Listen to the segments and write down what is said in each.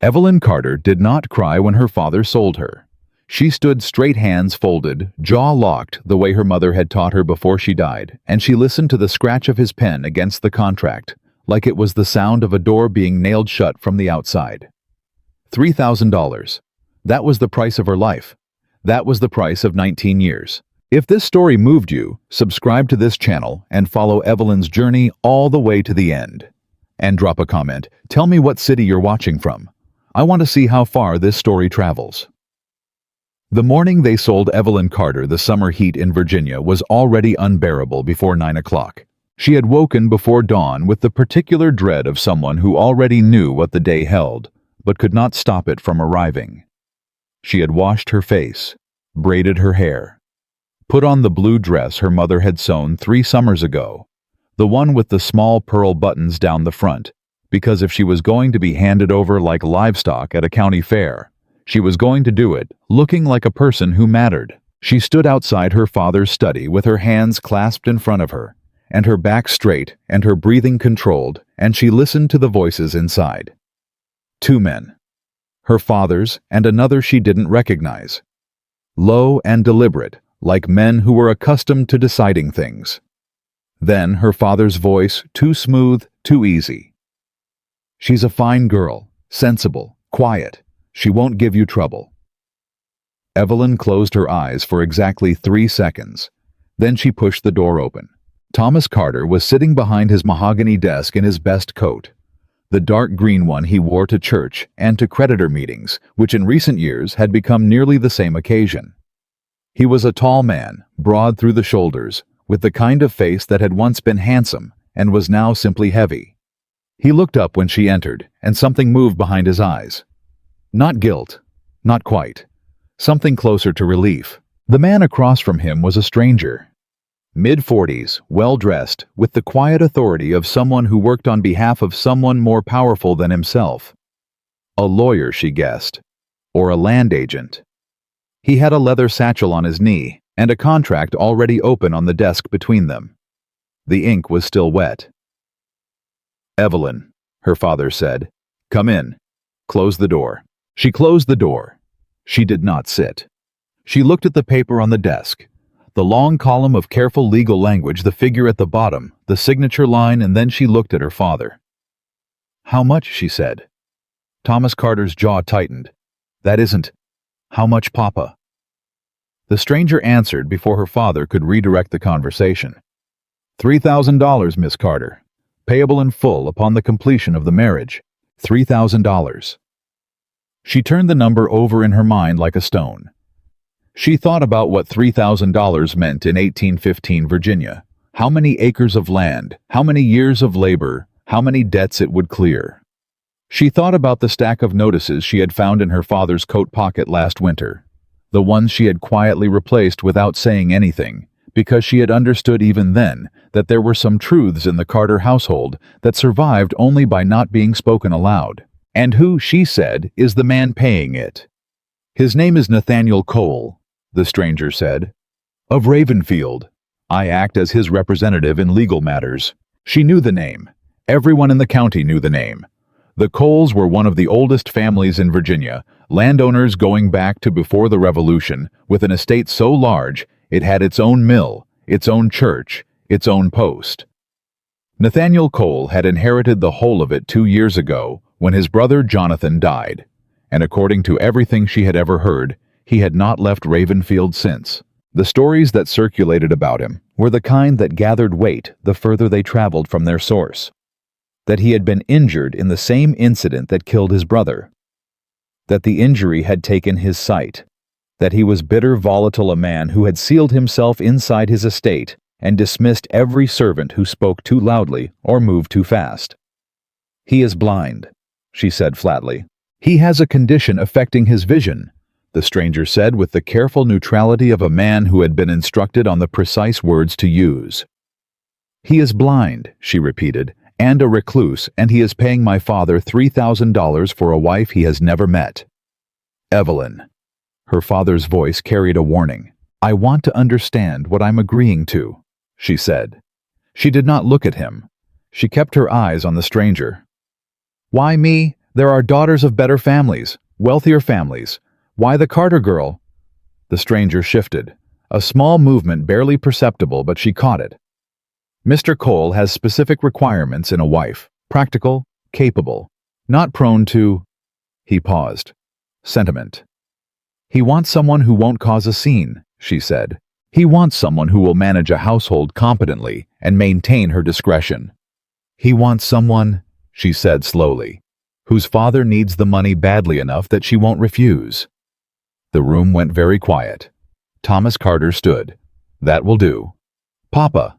Evelyn Carter did not cry when her father sold her. She stood straight, hands folded, jaw locked, the way her mother had taught her before she died, and she listened to the scratch of his pen against the contract, like it was the sound of a door being nailed shut from the outside. $3,000. That was the price of her life. That was the price of 19 years. If this story moved you, subscribe to this channel and follow Evelyn's journey all the way to the end. And drop a comment. Tell me what city you're watching from. I want to see how far this story travels. The morning they sold Evelyn Carter the summer heat in Virginia was already unbearable before 9 o'clock. She had woken before dawn with the particular dread of someone who already knew what the day held, but could not stop it from arriving. She had washed her face, braided her hair, put on the blue dress her mother had sewn 3 summers ago, the one with the small pearl buttons down the front, because if she was going to be handed over like livestock at a county fair, she was going to do it looking like a person who mattered. She stood outside her father's study with her hands clasped in front of her, and her back straight and her breathing controlled, and she listened to the voices inside. 2 men. Her father's and another she didn't recognize. Low and deliberate, like men who were accustomed to deciding things. Then her father's voice, too smooth, too easy. "She's a fine girl, sensible, quiet. She won't give you trouble." Evelyn closed her eyes for exactly 3 seconds. Then she pushed the door open. Thomas Carter was sitting behind his mahogany desk in his best coat, the dark green one he wore to church and to creditor meetings, which in recent years had become nearly the same occasion. He was a tall man, broad through the shoulders, with the kind of face that had once been handsome and was now simply heavy. He looked up when she entered, and something moved behind his eyes. Not guilt, not quite. Something closer to relief. The man across from him was a stranger. Mid-40s, well-dressed, with the quiet authority of someone who worked on behalf of someone more powerful than himself. A lawyer, she guessed. Or a land agent. He had a leather satchel on his knee, and a contract already open on the desk between them. The ink was still wet. "Evelyn," her father said. "Come in. Close the door." She closed the door. She did not sit. She looked at the paper on the desk, the long column of careful legal language, the figure at the bottom, the signature line, and then she looked at her father. "How much?" she said. Thomas Carter's jaw tightened. "That isn't... How much, Papa?" The stranger answered before her father could redirect the conversation. $3,000, Miss Carter. Payable in full upon the completion of the marriage. $3,000. She turned the number over in her mind like a stone. She thought about what $3,000 meant in 1815 Virginia. How many acres of land, how many years of labor, how many debts it would clear. She thought about the stack of notices she had found in her father's coat pocket last winter, the ones she had quietly replaced without saying anything, because she had understood even then that there were some truths in the Carter household that survived only by not being spoken aloud. And who, she said, is the man paying it? "His name is Nathaniel Cole," the stranger said. "Of Ravenfield. I act as his representative in legal matters." She knew the name. Everyone in the county knew the name. The Coles were one of the oldest families in Virginia, landowners going back to before the Revolution, with an estate so large it had its own mill, its own church, its own post. Nathaniel Cole had inherited the whole of it 2 years ago when his brother Jonathan died, and according to everything she had ever heard, he had not left Ravenfield since. The stories that circulated about him were the kind that gathered weight the further they traveled from their source. That he had been injured in the same incident that killed his brother. That the injury had taken his sight. That he was bitter, volatile, a man who had sealed himself inside his estate and dismissed every servant who spoke too loudly or moved too fast. "He is blind," she said flatly. "He has a condition affecting his vision," the stranger said with the careful neutrality of a man who had been instructed on the precise words to use. "He is blind," she repeated, "and a recluse, and he is paying my father $3,000 for a wife he has never met." "Evelyn." Her father's voice carried a warning. "I want to understand what I'm agreeing to," she said. She did not look at him. She kept her eyes on the stranger. "Why me? There are daughters of better families, wealthier families. Why the Carter girl? The stranger shifted. A small movement barely perceptible, but she caught it. Mr. Cole has specific requirements in a wife. Practical, capable, not prone to... He paused. Sentiment. He wants someone who won't cause a scene, she said. He wants someone who will manage a household competently and maintain her discretion. He wants someone, she said slowly, whose father needs the money badly enough that she won't refuse. The room went very quiet. Thomas Carter stood. That will do. Papa.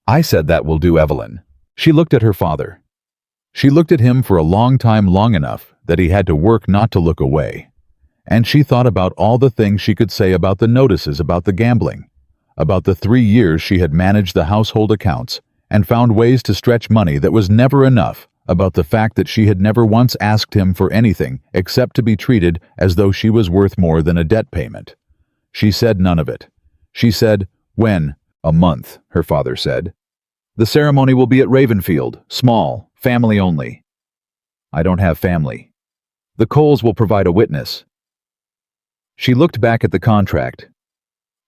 I said that will do, Evelyn. She looked at her father. She looked at him for a long time, long enough that he had to work not to look away. And she thought about all the things she could say about the notices about the gambling, about the 3 years she had managed the household accounts and found ways to stretch money that was never enough, about the fact that she had never once asked him for anything except to be treated as though she was worth more than a debt payment. She said none of it. She said, "When?" "A month," her father said. "The ceremony will be at Ravenfield, small, family only." "I don't have family." "The Coles will provide a witness." She looked back at the contract.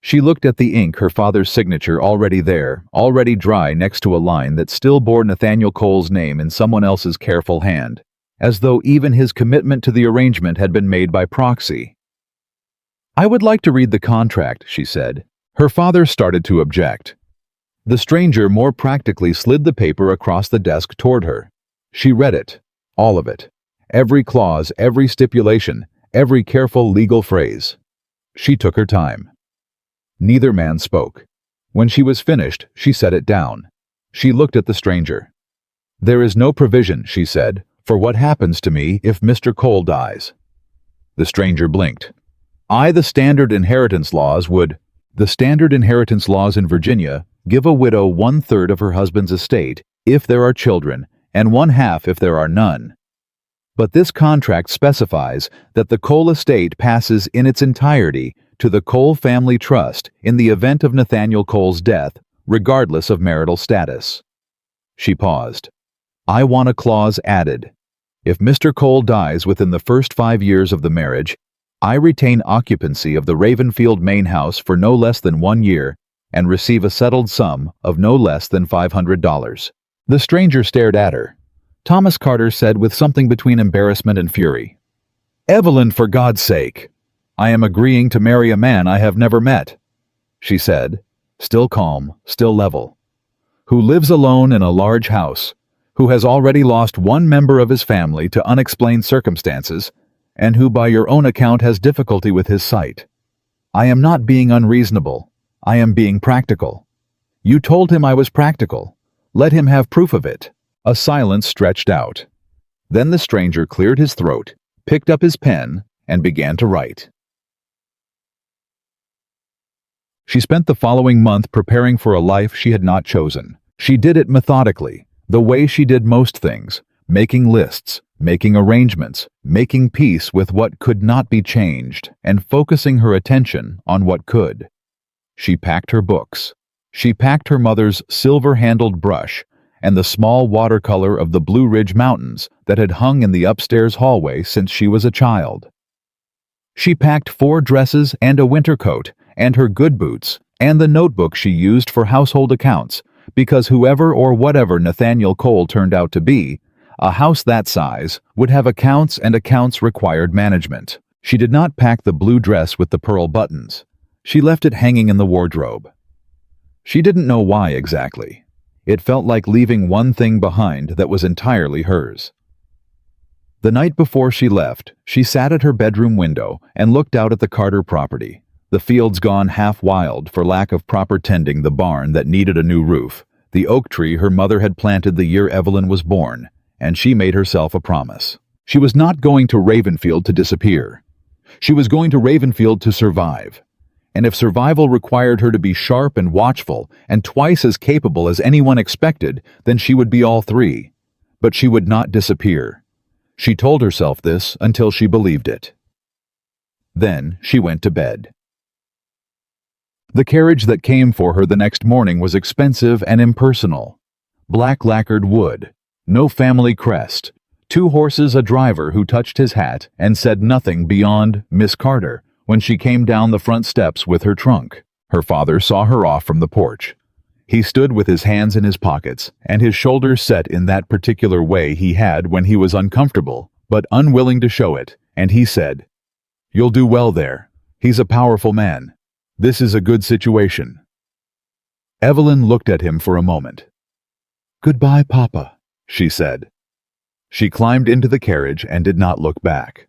She looked at the ink, her father's signature already there, already dry next to a line that still bore Nathaniel Cole's name in someone else's careful hand, as though even his commitment to the arrangement had been made by proxy. "I would like to read the contract," she said. Her father started to object. The stranger more practically slid the paper across the desk toward her. She read it, all of it, every clause, every stipulation, every careful legal phrase. She took her time. Neither man spoke. When she was finished, she set it down. She looked at the stranger. "There is no provision," she said, "for what happens to me if Mr. Cole dies." The stranger blinked. The standard inheritance laws would..." "The standard inheritance laws in Virginia give a widow 1/3 of her husband's estate if there are children, and 1/2 if there are none. But this contract specifies that the Cole estate passes in its entirety to the Cole Family Trust in the event of Nathaniel Cole's death, regardless of marital status." She paused. "I want a clause added. If Mr. Cole dies within the first 5 years of the marriage, I retain occupancy of the Ravenfield main house for no less than 1 year and receive a settled sum of no less than $500. The stranger stared at her. Thomas Carter said with something between embarrassment and fury, "Evelyn, for God's sake! I am agreeing to marry a man I have never met," she said, still calm, still level, "who lives alone in a large house, who has already lost one member of his family to unexplained circumstances, and who by your own account has difficulty with his sight. I am not being unreasonable. I am being practical. You told him I was practical. Let him have proof of it." A silence stretched out. Then the stranger cleared his throat, picked up his pen, and began to write. She spent the following month preparing for a life she had not chosen. She did it methodically, the way she did most things, making lists, making arrangements, making peace with what could not be changed, and focusing her attention on what could. She packed her books. She packed her mother's silver-handled brush and the small watercolor of the Blue Ridge Mountains that had hung in the upstairs hallway since she was a child. She packed 4 dresses and a winter coat and her good boots and the notebook she used for household accounts, because whoever or whatever Nathaniel Cole turned out to be, a house that size would have accounts, and accounts required management. She did not pack the blue dress with the pearl buttons. She left it hanging in the wardrobe. She didn't know why exactly. It felt like leaving one thing behind that was entirely hers. The night before she left, she sat at her bedroom window and looked out at the Carter property, the fields gone half wild for lack of proper tending, the barn that needed a new roof, the oak tree her mother had planted the year Evelyn was born, and she made herself a promise. She was not going to Ravenfield to disappear. She was going to Ravenfield to survive. And if survival required her to be sharp and watchful and twice as capable as anyone expected, then she would be all 3. But she would not disappear. She told herself this until she believed it. Then she went to bed. The carriage that came for her the next morning was expensive and impersonal. Black lacquered wood, no family crest, 2 horses, a driver who touched his hat and said nothing beyond "Miss Carter" when she came down the front steps with her trunk. Her father saw her off from the porch. He stood with his hands in his pockets and his shoulders set in that particular way he had when he was uncomfortable, but unwilling to show it, and he said, "You'll do well there. He's a powerful man. This is a good situation." Evelyn looked at him for a moment. "Goodbye, Papa," she said. She climbed into the carriage and did not look back.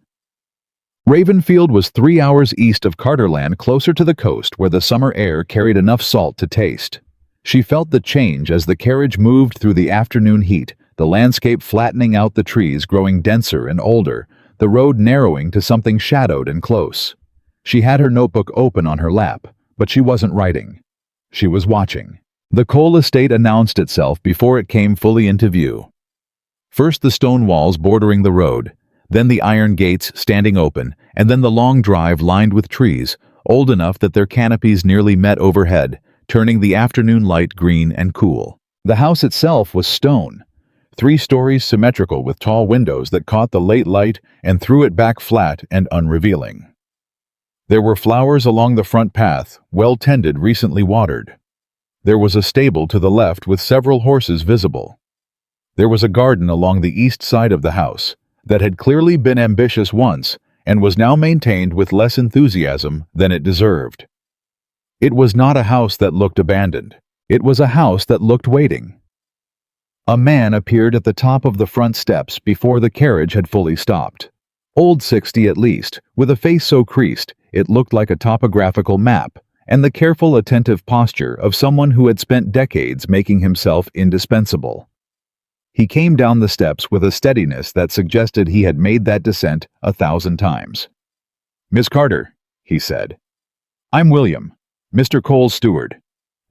Ravenfield was 3 hours east of Carterland, closer to the coast where the summer air carried enough salt to taste. She felt the change as the carriage moved through the afternoon heat, the landscape flattening out, the trees growing denser and older, the road narrowing to something shadowed and close. She had her notebook open on her lap, but she wasn't writing. She was watching. The Cole estate announced itself before it came fully into view. First the stone walls bordering the road, then the iron gates standing open, and then the long drive lined with trees, old enough that their canopies nearly met overhead, turning the afternoon light green and cool. The house itself was stone, 3 stories symmetrical with tall windows that caught the late light and threw it back flat and unrevealing. There were flowers along the front path, well tended, recently watered. There was a stable to the left with several horses visible. There was a garden along the east side of the house that had clearly been ambitious once and was now maintained with less enthusiasm than it deserved. It was not a house that looked abandoned. It was a house that looked waiting. A man appeared at the top of the front steps before the carriage had fully stopped. Old 60 at least, with a face so creased it looked like a topographical map, and the careful, attentive posture of someone who had spent decades making himself indispensable. He came down the steps with a steadiness that suggested he had made that descent 1,000 times. "Miss Carter," he said. "I'm William, Mr. Cole's steward.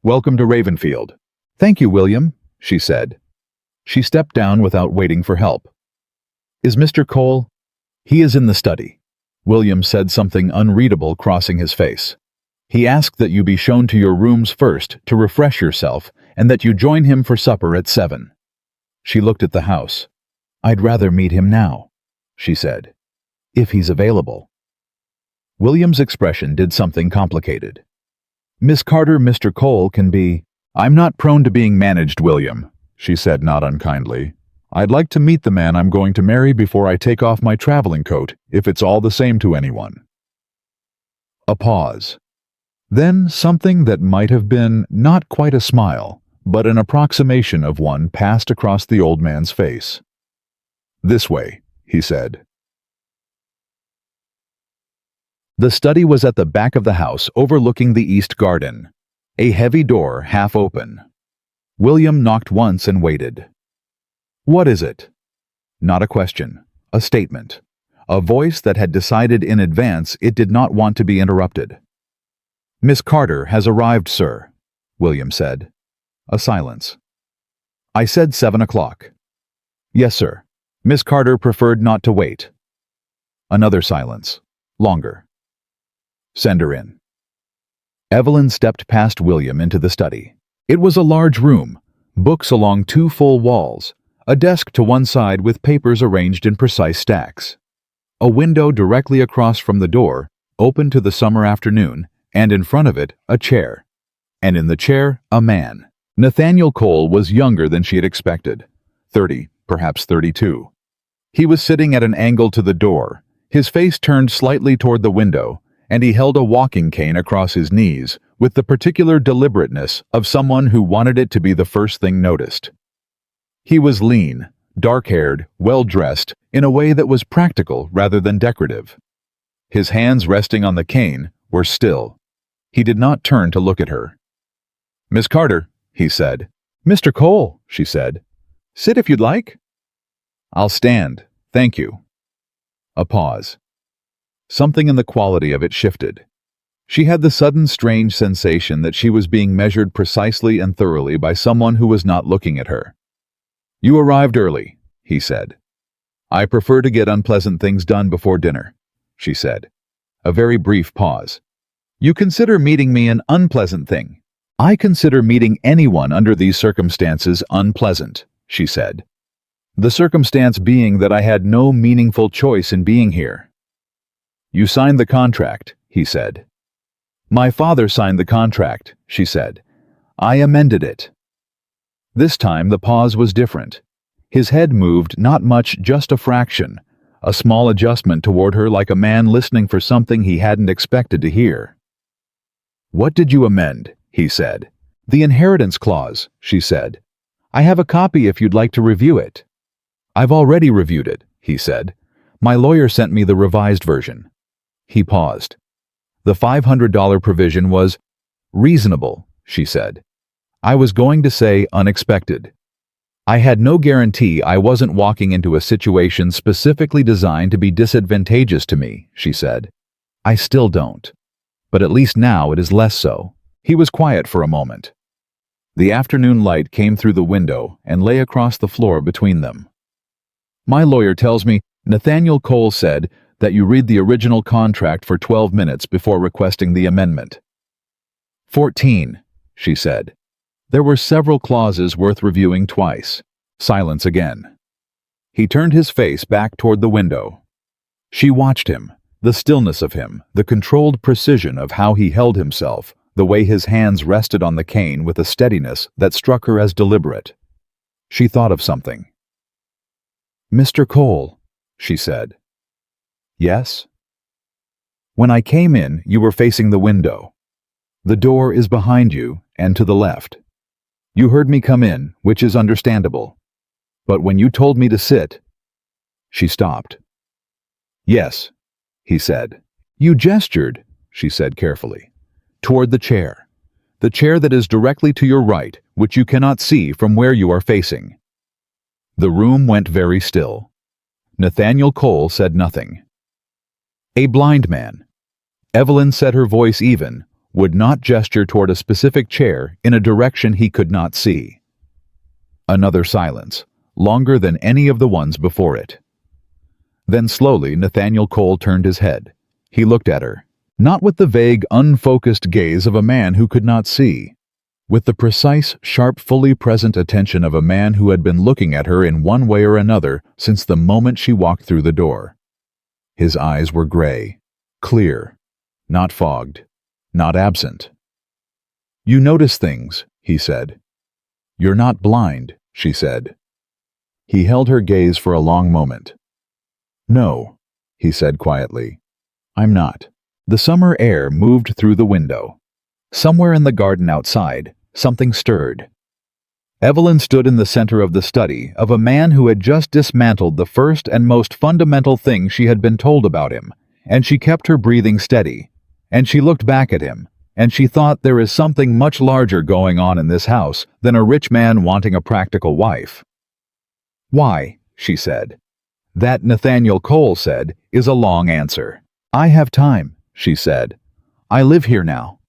Welcome to Ravenfield." "Thank you, William," she said. She stepped down without waiting for help. "Is Mr. Cole?" "He is in the study." William said something unreadable crossing his face. "He asked that you be shown to your rooms first to refresh yourself and that you join him for supper at 7. She looked at the house. "I'd rather meet him now," she said, "if he's available." William's expression did something complicated. "Miss Carter, Mr. Cole can be—" "I'm not prone to being managed, William," she said not unkindly. "I'd like to meet the man I'm going to marry before I take off my traveling coat, if it's all the same to anyone." A pause. Then something that might have been not quite a smile, but an approximation of one passed across the old man's face. "This way," he said. The study was at the back of the house, overlooking the east garden. A heavy door, half open. William knocked once and waited. "What is it?" Not a question, a statement. A voice that had decided in advance it did not want to be interrupted. "Miss Carter has arrived, sir," William said. A silence. "I said 7 o'clock." "Yes, sir. Miss Carter preferred not to wait." Another silence. Longer. "Send her in." Evelyn stepped past William into the study. It was a large room, books along 2 full walls, a desk to one side with papers arranged in precise stacks. A window directly across from the door, open to the summer afternoon, and in front of it, a chair. And in the chair, a man. Nathaniel Cole was younger than she had expected. 30, perhaps 32. He was sitting at an angle to the door, his face turned slightly toward the window, and he held a walking cane across his knees with the particular deliberateness of someone who wanted it to be the first thing noticed. He was lean, dark-haired, well-dressed, in a way that was practical rather than decorative. His hands resting on the cane were still. He did not turn to look at her. "Miss Carter," he said. "Mr. Cole," she said. "Sit if you'd like." "I'll stand, thank you." A pause. Something in the quality of it shifted. She had the sudden strange sensation that she was being measured precisely and thoroughly by someone who was not looking at her. "You arrived early," he said. "I prefer to get unpleasant things done before dinner," she said. A very brief pause. "You consider meeting me an unpleasant thing." "I consider meeting anyone under these circumstances unpleasant," she said. The circumstance being that I had no meaningful choice in being here. You signed the contract, he said. My father signed the contract, she said. I amended it. This time the pause was different. His head moved not much, just a fraction, a small adjustment toward her like a man listening for something he hadn't expected to hear. What did you amend? He said. The inheritance clause, she said. I have a copy if you'd like to review it. I've already reviewed it, he said. My lawyer sent me the revised version. He paused. The $500 provision was reasonable, she said. I was going to say unexpected. I had no guarantee I wasn't walking into a situation specifically designed to be disadvantageous to me, she said. I still don't. But at least now it is less so. He was quiet for a moment. The afternoon light came through the window and lay across the floor between them. My lawyer tells me, Nathaniel Cole said, that you read the original contract for 12 minutes before requesting the amendment. 14, she said. There were several clauses worth reviewing twice. Silence again. He turned his face back toward the window. She watched him, the stillness of him, the controlled precision of how he held himself, the way his hands rested on the cane with a steadiness that struck her as deliberate. She thought of something. Mr. Cole, she said. Yes? When I came in, you were facing the window. The door is behind you and to the left. You heard me come in, which is understandable. But when you told me to sit, she stopped. Yes, he said. You gestured, she said carefully, toward the chair that is directly to your right, which you cannot see from where you are facing. The room went very still. Nathaniel Cole said nothing. A blind man, Evelyn said, her voice even, would not gesture toward a specific chair in a direction he could not see. Another silence, longer than any of the ones before it. Then slowly Nathaniel Cole turned his head. He looked at her, not with the vague, unfocused gaze of a man who could not see, with the precise, sharp, fully present attention of a man who had been looking at her in one way or another since the moment she walked through the door. His eyes were gray, clear, not fogged, not absent. You notice things, he said. You're not blind, she said. He held her gaze for a long moment. No, he said quietly. I'm not. The summer air moved through the window. Somewhere in the garden outside, something stirred. Evelyn stood in the center of the study of a man who had just dismantled the first and most fundamental thing she had been told about him, and she kept her breathing steady, and she looked back at him, and she thought there is something much larger going on in this house than a rich man wanting a practical wife. Why, she said. That, Nathaniel Cole said, is a long answer. I have time, she said. I live here now.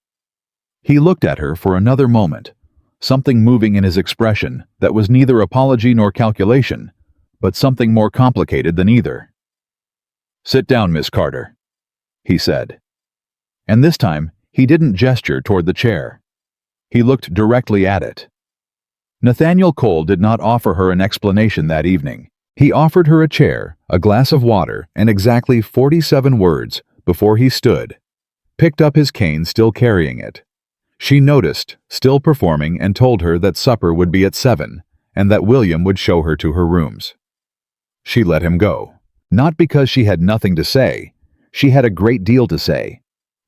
He looked at her for another moment, something moving in his expression that was neither apology nor calculation, but something more complicated than either. Sit down, Miss Carter, he said. And this time, he didn't gesture toward the chair. He looked directly at it. Nathaniel Cole did not offer her an explanation that evening. He offered her a chair, a glass of water, and exactly 47 words before he stood, picked up his cane still carrying it. She noticed, still performing, and told her that supper would be at 7, and that William would show her to her rooms. She let him go, not because she had nothing to say. She had a great deal to say.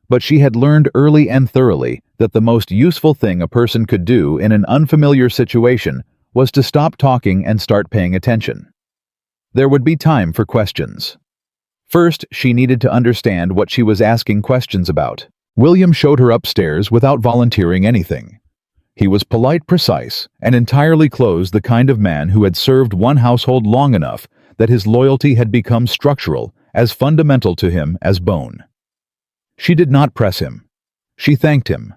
But she had learned early and thoroughly that the most useful thing a person could do in an unfamiliar situation was to stop talking and start paying attention. There would be time for questions. First, she needed to understand what she was asking questions about. William showed her upstairs without volunteering anything. He was polite, precise, and entirely closed, the kind of man who had served one household long enough that his loyalty had become structural, as fundamental to him as bone. She did not press him. She thanked him.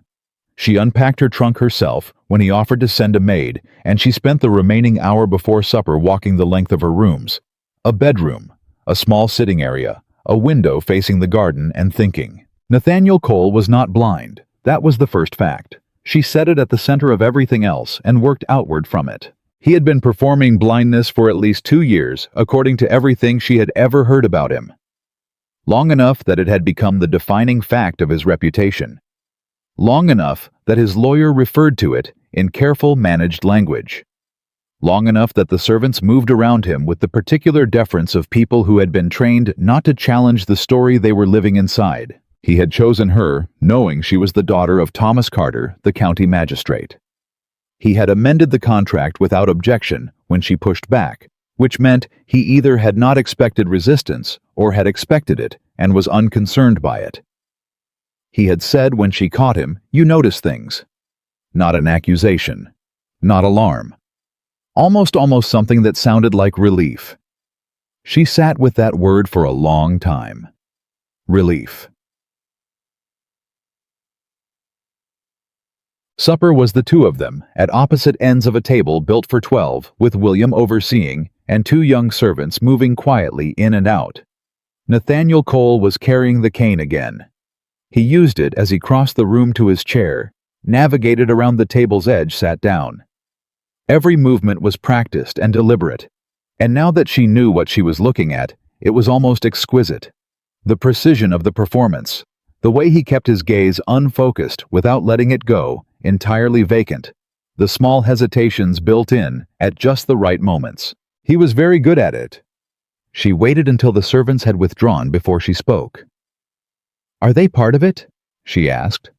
She unpacked her trunk herself when he offered to send a maid, and she spent the remaining hour before supper walking the length of her rooms, a bedroom, a small sitting area, a window facing the garden, and thinking. Nathaniel Cole was not blind. That was the first fact. She set it at the center of everything else and worked outward from it. He had been performing blindness for at least 2 years, according to everything she had ever heard about him. Long enough that it had become the defining fact of his reputation. Long enough that his lawyer referred to it in careful, managed language. Long enough that the servants moved around him with the particular deference of people who had been trained not to challenge the story they were living inside. He had chosen her, knowing she was the daughter of Thomas Carter, the county magistrate. He had amended the contract without objection when she pushed back, which meant he either had not expected resistance or had expected it and was unconcerned by it. He had said when she caught him, "You notice things." Not an accusation. Not alarm. Almost something that sounded like relief. She sat with that word for a long time. Relief. Supper was the two of them, at opposite ends of a table built for 12, with William overseeing, and two young servants moving quietly in and out. Nathaniel Cole was carrying the cane again. He used it as he crossed the room to his chair, navigated around the table's edge, sat down. Every movement was practiced and deliberate, and now that she knew what she was looking at, it was almost exquisite. The precision of the performance, the way he kept his gaze unfocused without letting it go, entirely vacant, the small hesitations built in at just the right moments. He was very good at it. She waited until the servants had withdrawn before she spoke. "Are they part of it?" she asked.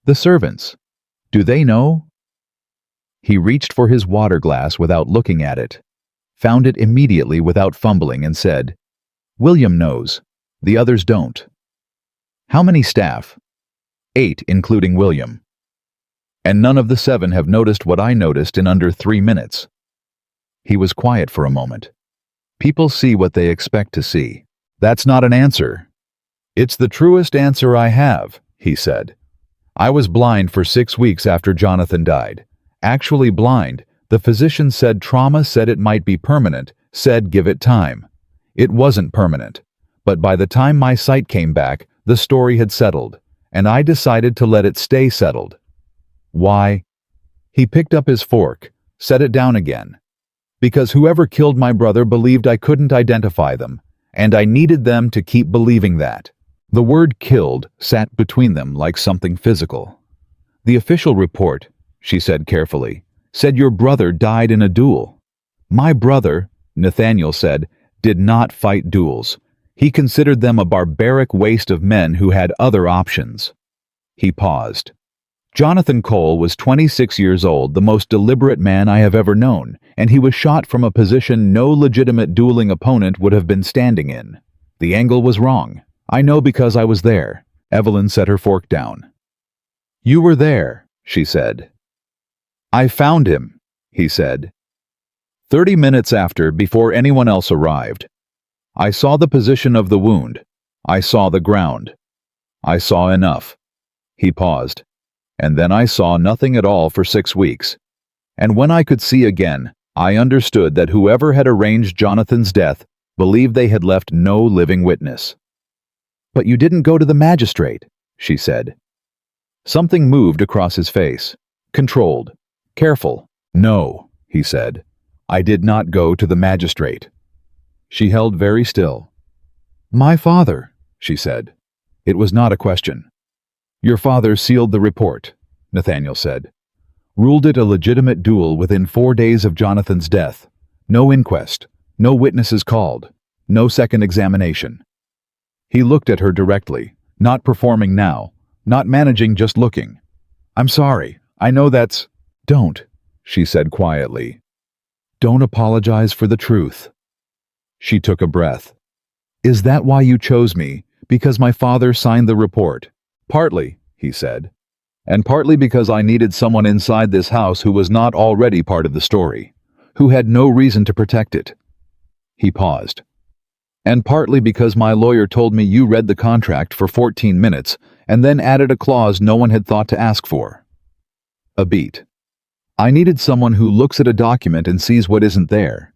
"The servants. Do they know?" He reached for his water glass without looking at it, found it immediately without fumbling, and said, "William knows. The others don't." "How many staff?" "8, including William. And none of the 7 have noticed what I noticed in under 3 minutes." He was quiet for a moment. "People see what they expect to see." "That's not an answer." "It's the truest answer I have," he said. "I was blind for 6 weeks after Jonathan died. Actually blind. The physician said trauma, said it might be permanent, said give it time. It wasn't permanent. But by the time my sight came back, the story had settled, and I decided to let it stay settled." "Why?" He picked up his fork, set it down again. "Because whoever killed my brother believed I couldn't identify them, and I needed them to keep believing that." The word "killed" sat between them like something physical. "The official report," she said carefully, "said your brother died in a duel." "My brother," Nathaniel said, "did not fight duels. He considered them a barbaric waste of men who had other options." He paused. "Jonathan Cole was 26 years old, the most deliberate man I have ever known, and he was shot from a position no legitimate dueling opponent would have been standing in. The angle was wrong. I know because I was there." Evelyn set her fork down. "You were there," she said. "I found him," he said. 30 minutes after, before anyone else arrived. I saw the position of the wound. I saw the ground. I saw enough." He paused. "And then I saw nothing at all for 6 weeks. And when I could see again, I understood that whoever had arranged Jonathan's death believed they had left no living witness." "But you didn't go to the magistrate," she said. Something moved across his face. Controlled. Careful. "No," he said. "I did not go to the magistrate." She held very still. "My father," she said. It was not a question. "Your father sealed the report," Nathaniel said. "Ruled it a legitimate duel within 4 days of Jonathan's death. No inquest. No witnesses called. No second examination." He looked at her directly, not performing now, not managing, just looking. "I'm sorry. I know that's—" "Don't," she said quietly. "Don't apologize for the truth." She took a breath. "Is that why you chose me? Because my father signed the report?" "Partly," he said. "And partly because I needed someone inside this house who was not already part of the story, who had no reason to protect it." He paused. "And partly because my lawyer told me you read the contract for 14 minutes and then added a clause no one had thought to ask for." A beat. "I needed someone who looks at a document and sees what isn't there."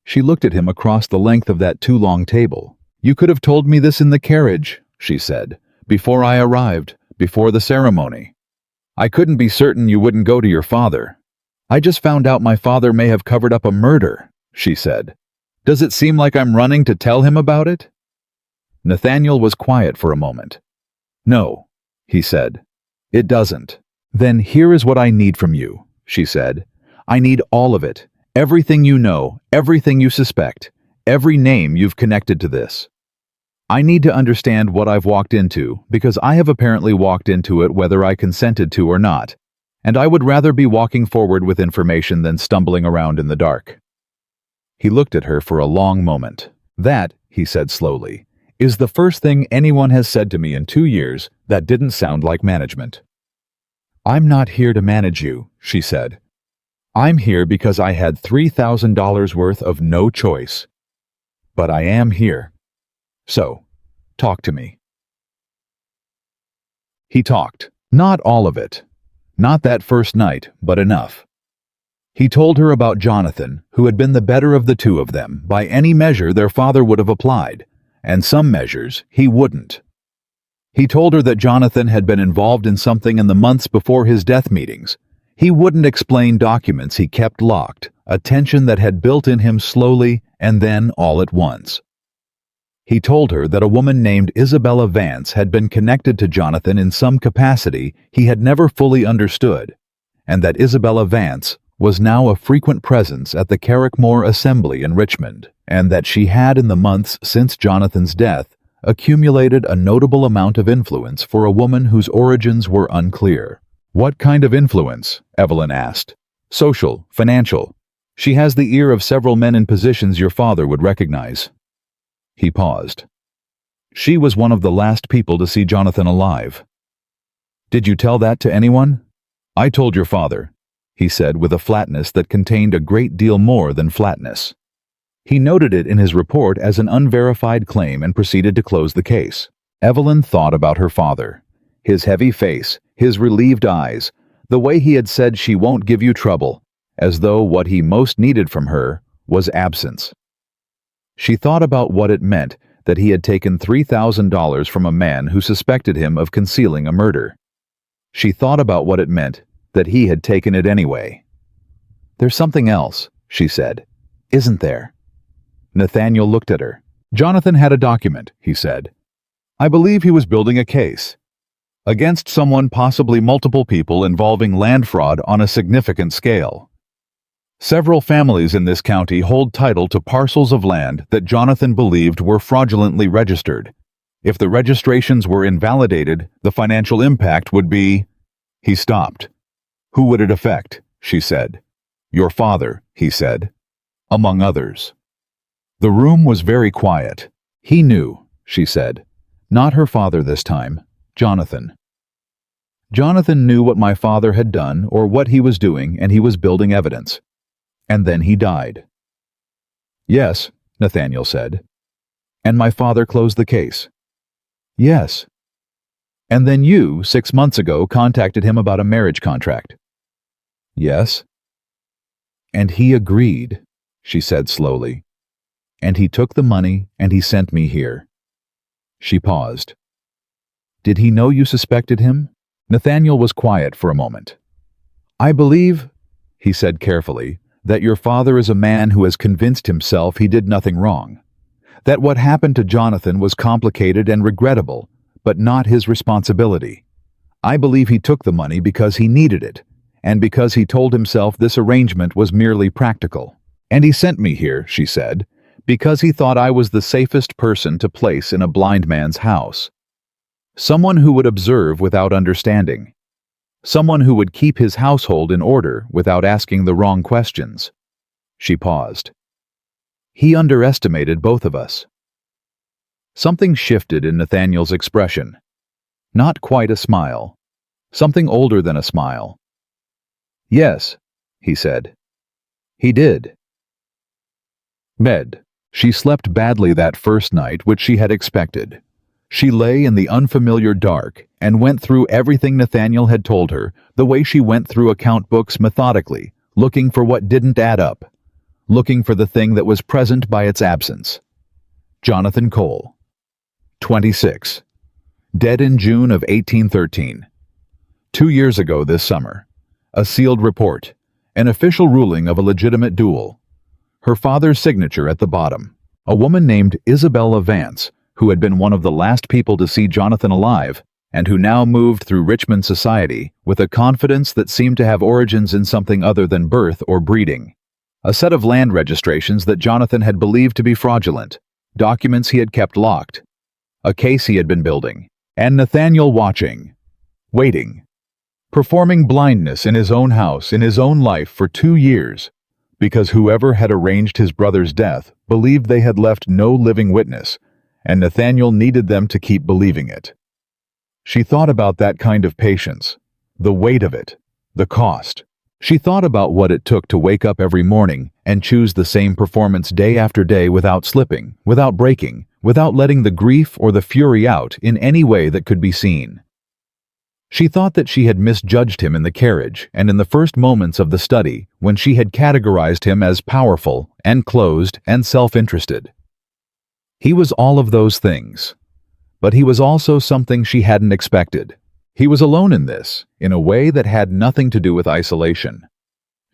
She looked at him across the length of that too long table. "You could have told me this in the carriage," she said, "before I arrived, before the ceremony. I couldn't be certain you wouldn't go to your father." I just found out my father may have covered up a murder, she said. Does it seem like I'm running to tell him about it? Nathaniel was quiet for a moment. No, he said. It doesn't. Then here is what I need from you, she said. I need all of it. Everything you know, everything you suspect, every name you've connected to this. I need to understand what I've walked into, because I have apparently walked into it whether I consented to or not, and I would rather be walking forward with information than stumbling around in the dark. He looked at her for a long moment. That, he said slowly, is the first thing anyone has said to me in 2 years that didn't sound like management. I'm not here to manage you, she said. I'm here because I had $3,000 worth of no choice. But I am here. So, talk to me. He talked. Not all of it. Not that first night, but enough. He told her about Jonathan, who had been the better of the two of them by any measure their father would have applied, and some measures he wouldn't. He told her that Jonathan had been involved in something in the months before his death meetings. He wouldn't explain documents he kept locked, a tension that had built in him slowly and then all at once. He told her that a woman named Isabella Vance had been connected to Jonathan in some capacity he had never fully understood, and that Isabella Vance was now a frequent presence at the Carrickmore Assembly in Richmond, and that she had in the months since Jonathan's death accumulated a notable amount of influence for a woman whose origins were unclear. What kind of influence? Evelyn asked. Social, financial. She has the ear of several men in positions your father would recognize. He paused. She was one of the last people to see Jonathan alive. Did you tell that to anyone? I told your father, he said with a flatness that contained a great deal more than flatness. He noted it in his report as an unverified claim and proceeded to close the case. Evelyn thought about her father. His heavy face, his relieved eyes, the way he had said she won't give you trouble, as though what he most needed from her was absence. She thought about what it meant that he had taken $3,000 from a man who suspected him of concealing a murder. She thought about what it meant that he had taken it anyway. There's something else, she said. Isn't there? Nathaniel looked at her. Jonathan had a document, he said. I believe he was building a case. Against someone, possibly multiple people, involving land fraud on a significant scale. Several families in this county hold title to parcels of land that Jonathan believed were fraudulently registered. If the registrations were invalidated, the financial impact would be... He stopped. Who would it affect? She said. Your father, he said. Among others. The room was very quiet. He knew, she said. Not her father this time. Jonathan. Jonathan knew what my father had done or what he was doing, and he was building evidence. And then he died. Yes, Nathaniel said. And my father closed the case. Yes. And then you, 6 months ago, contacted him about a marriage contract. Yes. And he agreed, she said slowly. And he took the money and he sent me here. She paused. Did he know you suspected him? Nathaniel was quiet for a moment. I believe, he said carefully, that your father is a man who has convinced himself he did nothing wrong. That what happened to Jonathan was complicated and regrettable, but not his responsibility. I believe he took the money because he needed it, and because he told himself this arrangement was merely practical. And he sent me here, she said, because he thought I was the safest person to place in a blind man's house. Someone who would observe without understanding. Someone who would keep his household in order without asking the wrong questions. She paused. He underestimated both of us. Something shifted in Nathaniel's expression. Not quite a smile. Something older than a smile. Yes, he said. He did. Bed. She slept badly that first night, which she had expected. She lay in the unfamiliar dark and went through everything Nathaniel had told her, the way she went through account books methodically, looking for what didn't add up, looking for the thing that was present by its absence. Jonathan Cole, 26, dead in June of 1813. 2 years ago this summer. A sealed report. An official ruling of a legitimate duel. Her father's signature at the bottom. A woman named Isabella Vance, who had been one of the last people to see Jonathan alive, and who now moved through Richmond society with a confidence that seemed to have origins in something other than birth or breeding. A set of land registrations that Jonathan had believed to be fraudulent, documents he had kept locked, a case he had been building, and Nathaniel watching, waiting, performing blindness in his own house, in his own life for 2 years, because whoever had arranged his brother's death believed they had left no living witness, and Nathaniel needed them to keep believing it. She thought about that kind of patience, the weight of it, the cost. She thought about what it took to wake up every morning and choose the same performance day after day without slipping, without breaking, without letting the grief or the fury out in any way that could be seen. She thought that she had misjudged him in the carriage and in the first moments of the study when she had categorized him as powerful and closed and self-interested. He was all of those things. But he was also something she hadn't expected. He was alone in this, in a way that had nothing to do with isolation.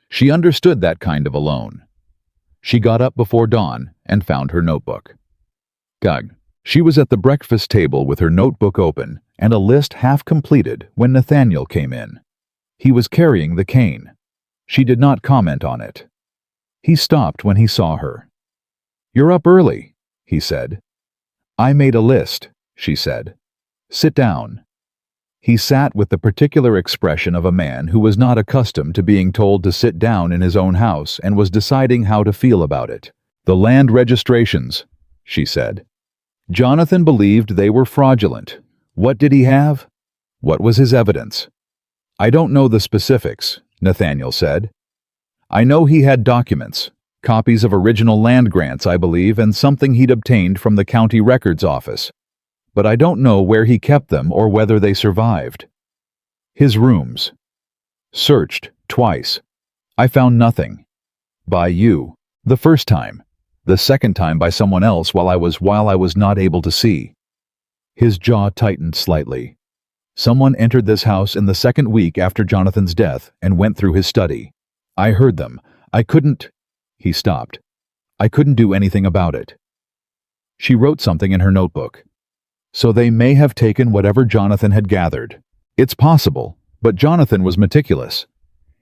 She understood that kind of alone. She got up before dawn and found her notebook. Gug. She was at the breakfast table with her notebook open and a list half completed when Nathaniel came in. He was carrying the cane. She did not comment on it. He stopped when he saw her. "You're up early," he said. "I made a list," she said. "Sit down." He sat with the particular expression of a man who was not accustomed to being told to sit down in his own house and was deciding how to feel about it. "The land registrations," she said. Jonathan believed they were fraudulent. What did he have? What was his evidence? "I don't know the specifics," Nathaniel said. "I know he had documents, copies of original land grants, I believe, and something he'd obtained from the county records office. But I don't know where he kept them or whether they survived." "His rooms." "Searched, twice. I found nothing. By you. The first time. The second time by someone else while I was not able to see." His jaw tightened slightly. "Someone entered this house in the second week after Jonathan's death and went through his study. I heard them. I couldn't—" He stopped. "I couldn't do anything about it." She wrote something in her notebook. "So they may have taken whatever Jonathan had gathered. It's possible, but Jonathan was meticulous.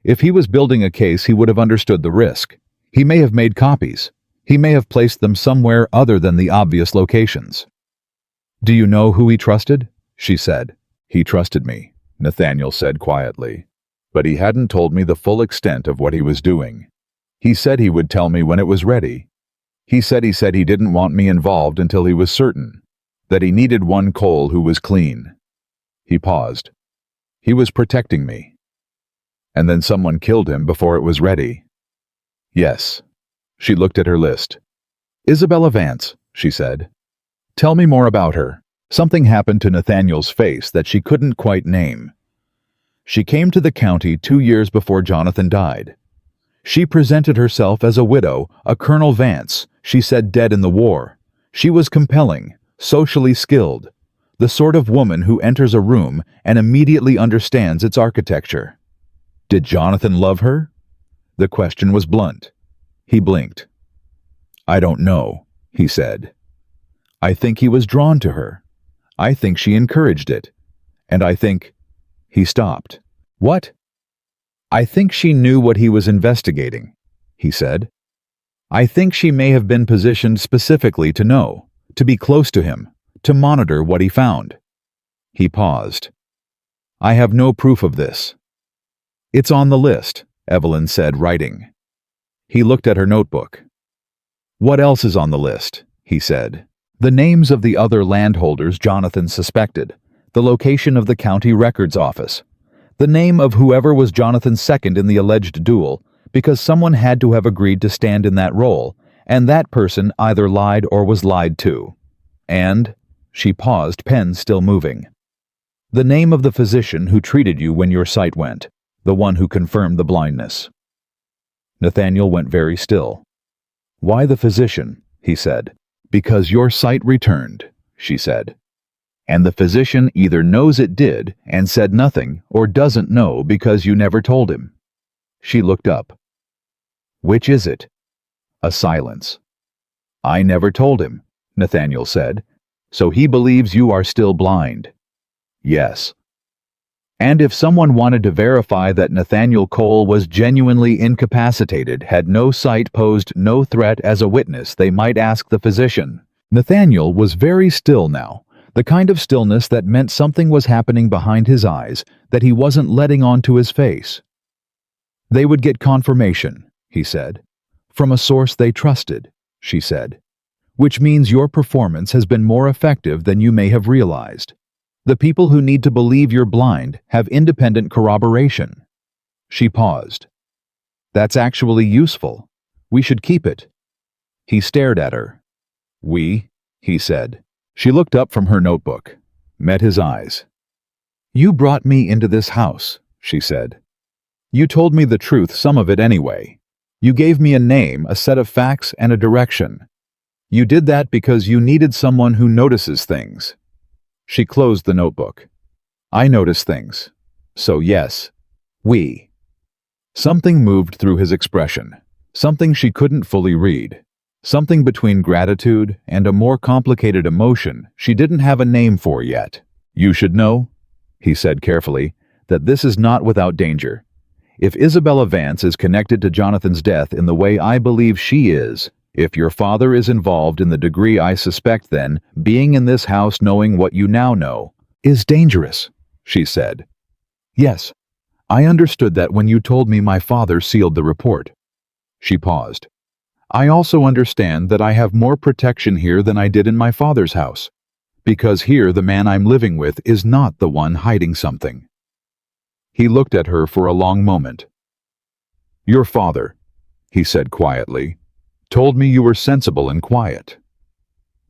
If he was building a case, he would have understood the risk. He may have made copies. He may have placed them somewhere other than the obvious locations." "Do you know who he trusted?" she said. "He trusted me," Nathaniel said quietly. "But he hadn't told me the full extent of what he was doing. He said he would tell me when it was ready. He said he didn't want me involved until he was certain. That he needed one Cole who was clean." He paused. "He was protecting me. And then someone killed him before it was ready." "Yes." She looked at her list. "Isabella Vance," she said. "Tell me more about her." Something happened to Nathaniel's face that she couldn't quite name. "She came to the county 2 years before Jonathan died. She presented herself as a widow, a Colonel Vance, she said, dead in the war. She was compelling, socially skilled, the sort of woman who enters a room and immediately understands its architecture." Did Jonathan love her? The question was blunt. He blinked. "I don't know," he said. "I think he was drawn to her. I think she encouraged it. And I think—" He stopped. "What?" "I think she knew what he was investigating," he said. "I think she may have been positioned specifically to know, to be close to him, to monitor what he found." He paused. "I have no proof of this." "It's on the list," Evelyn said, writing. He looked at her notebook. "What else is on the list?" he said. "The names of the other landholders Jonathan suspected, the location of the county records office, the name of whoever was Jonathan's second in the alleged duel, because someone had to have agreed to stand in that role, and that person either lied or was lied to. And," she paused, pen still moving, "the name of the physician who treated you when your sight went, the one who confirmed the blindness." Nathaniel went very still. "Why the physician?" he said. "Because your sight returned," she said. "And the physician either knows it did and said nothing or doesn't know because you never told him." She looked up. "Which is it?" A silence. "I never told him," Nathaniel said. "So he believes you are still blind." "Yes." And if someone wanted to verify that Nathaniel Cole was genuinely incapacitated, had no sight, posed no threat as a witness, they might ask the physician. Nathaniel was very still now, the kind of stillness that meant something was happening behind his eyes that he wasn't letting onto his face. "They would get confirmation," he said. "From a source they trusted," she said. "Which means your performance has been more effective than you may have realized. The people who need to believe you're blind have independent corroboration." She paused. "That's actually useful. We should keep it." He stared at her. "We?" he said. She looked up from her notebook, met his eyes. "You brought me into this house," she said. "You told me the truth, some of it anyway. You gave me a name, a set of facts, and a direction. You did that because you needed someone who notices things." She closed the notebook. "I notice things. So yes, we." Something moved through his expression, something she couldn't fully read, something between gratitude and a more complicated emotion she didn't have a name for yet. "You should know," he said carefully, "that this is not without danger. If Isabella Vance is connected to Jonathan's death in the way I believe she is, if your father is involved in the degree I suspect, then being in this house knowing what you now know is dangerous," she said. "Yes, I understood that when you told me my father sealed the report." She paused. "I also understand that I have more protection here than I did in my father's house, because here the man I'm living with is not the one hiding something." He looked at her for a long moment. "Your father," he said quietly, "told me you were sensible and quiet."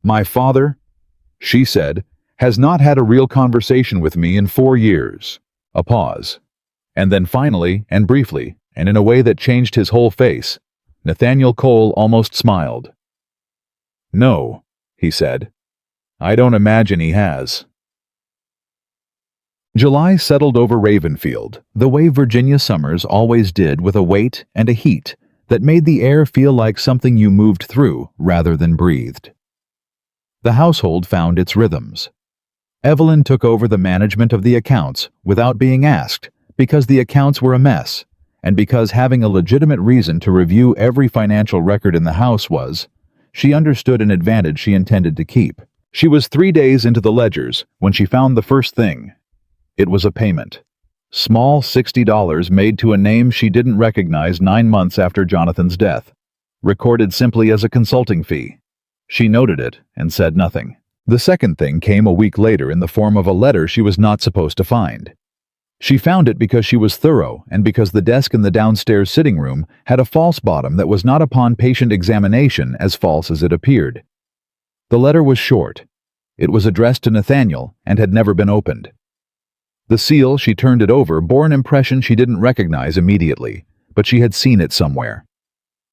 "My father," she said, "has not had a real conversation with me in 4 years." A pause. And then finally, and briefly, and in a way that changed his whole face, Nathaniel Cole almost smiled. "No," he said. "I don't imagine he has." July settled over Ravenfield, the way Virginia summers always did, with a weight and a heat that made the air feel like something you moved through rather than breathed. The household found its rhythms. Evelyn took over the management of the accounts without being asked, because the accounts were a mess, and because having a legitimate reason to review every financial record in the house was, she understood, an advantage she intended to keep. She was 3 days into the ledgers when she found the first thing. It was a payment. Small $60 made to a name she didn't recognize 9 months after Jonathan's death, recorded simply as a consulting fee. She noted it and said nothing. The second thing came a week later in the form of a letter she was not supposed to find. She found it because she was thorough and because the desk in the downstairs sitting room had a false bottom that was not upon patient examination as false as it appeared. The letter was short. It was addressed to Nathaniel and had never been opened. The seal, she turned it over, bore an impression she didn't recognize immediately, but she had seen it somewhere.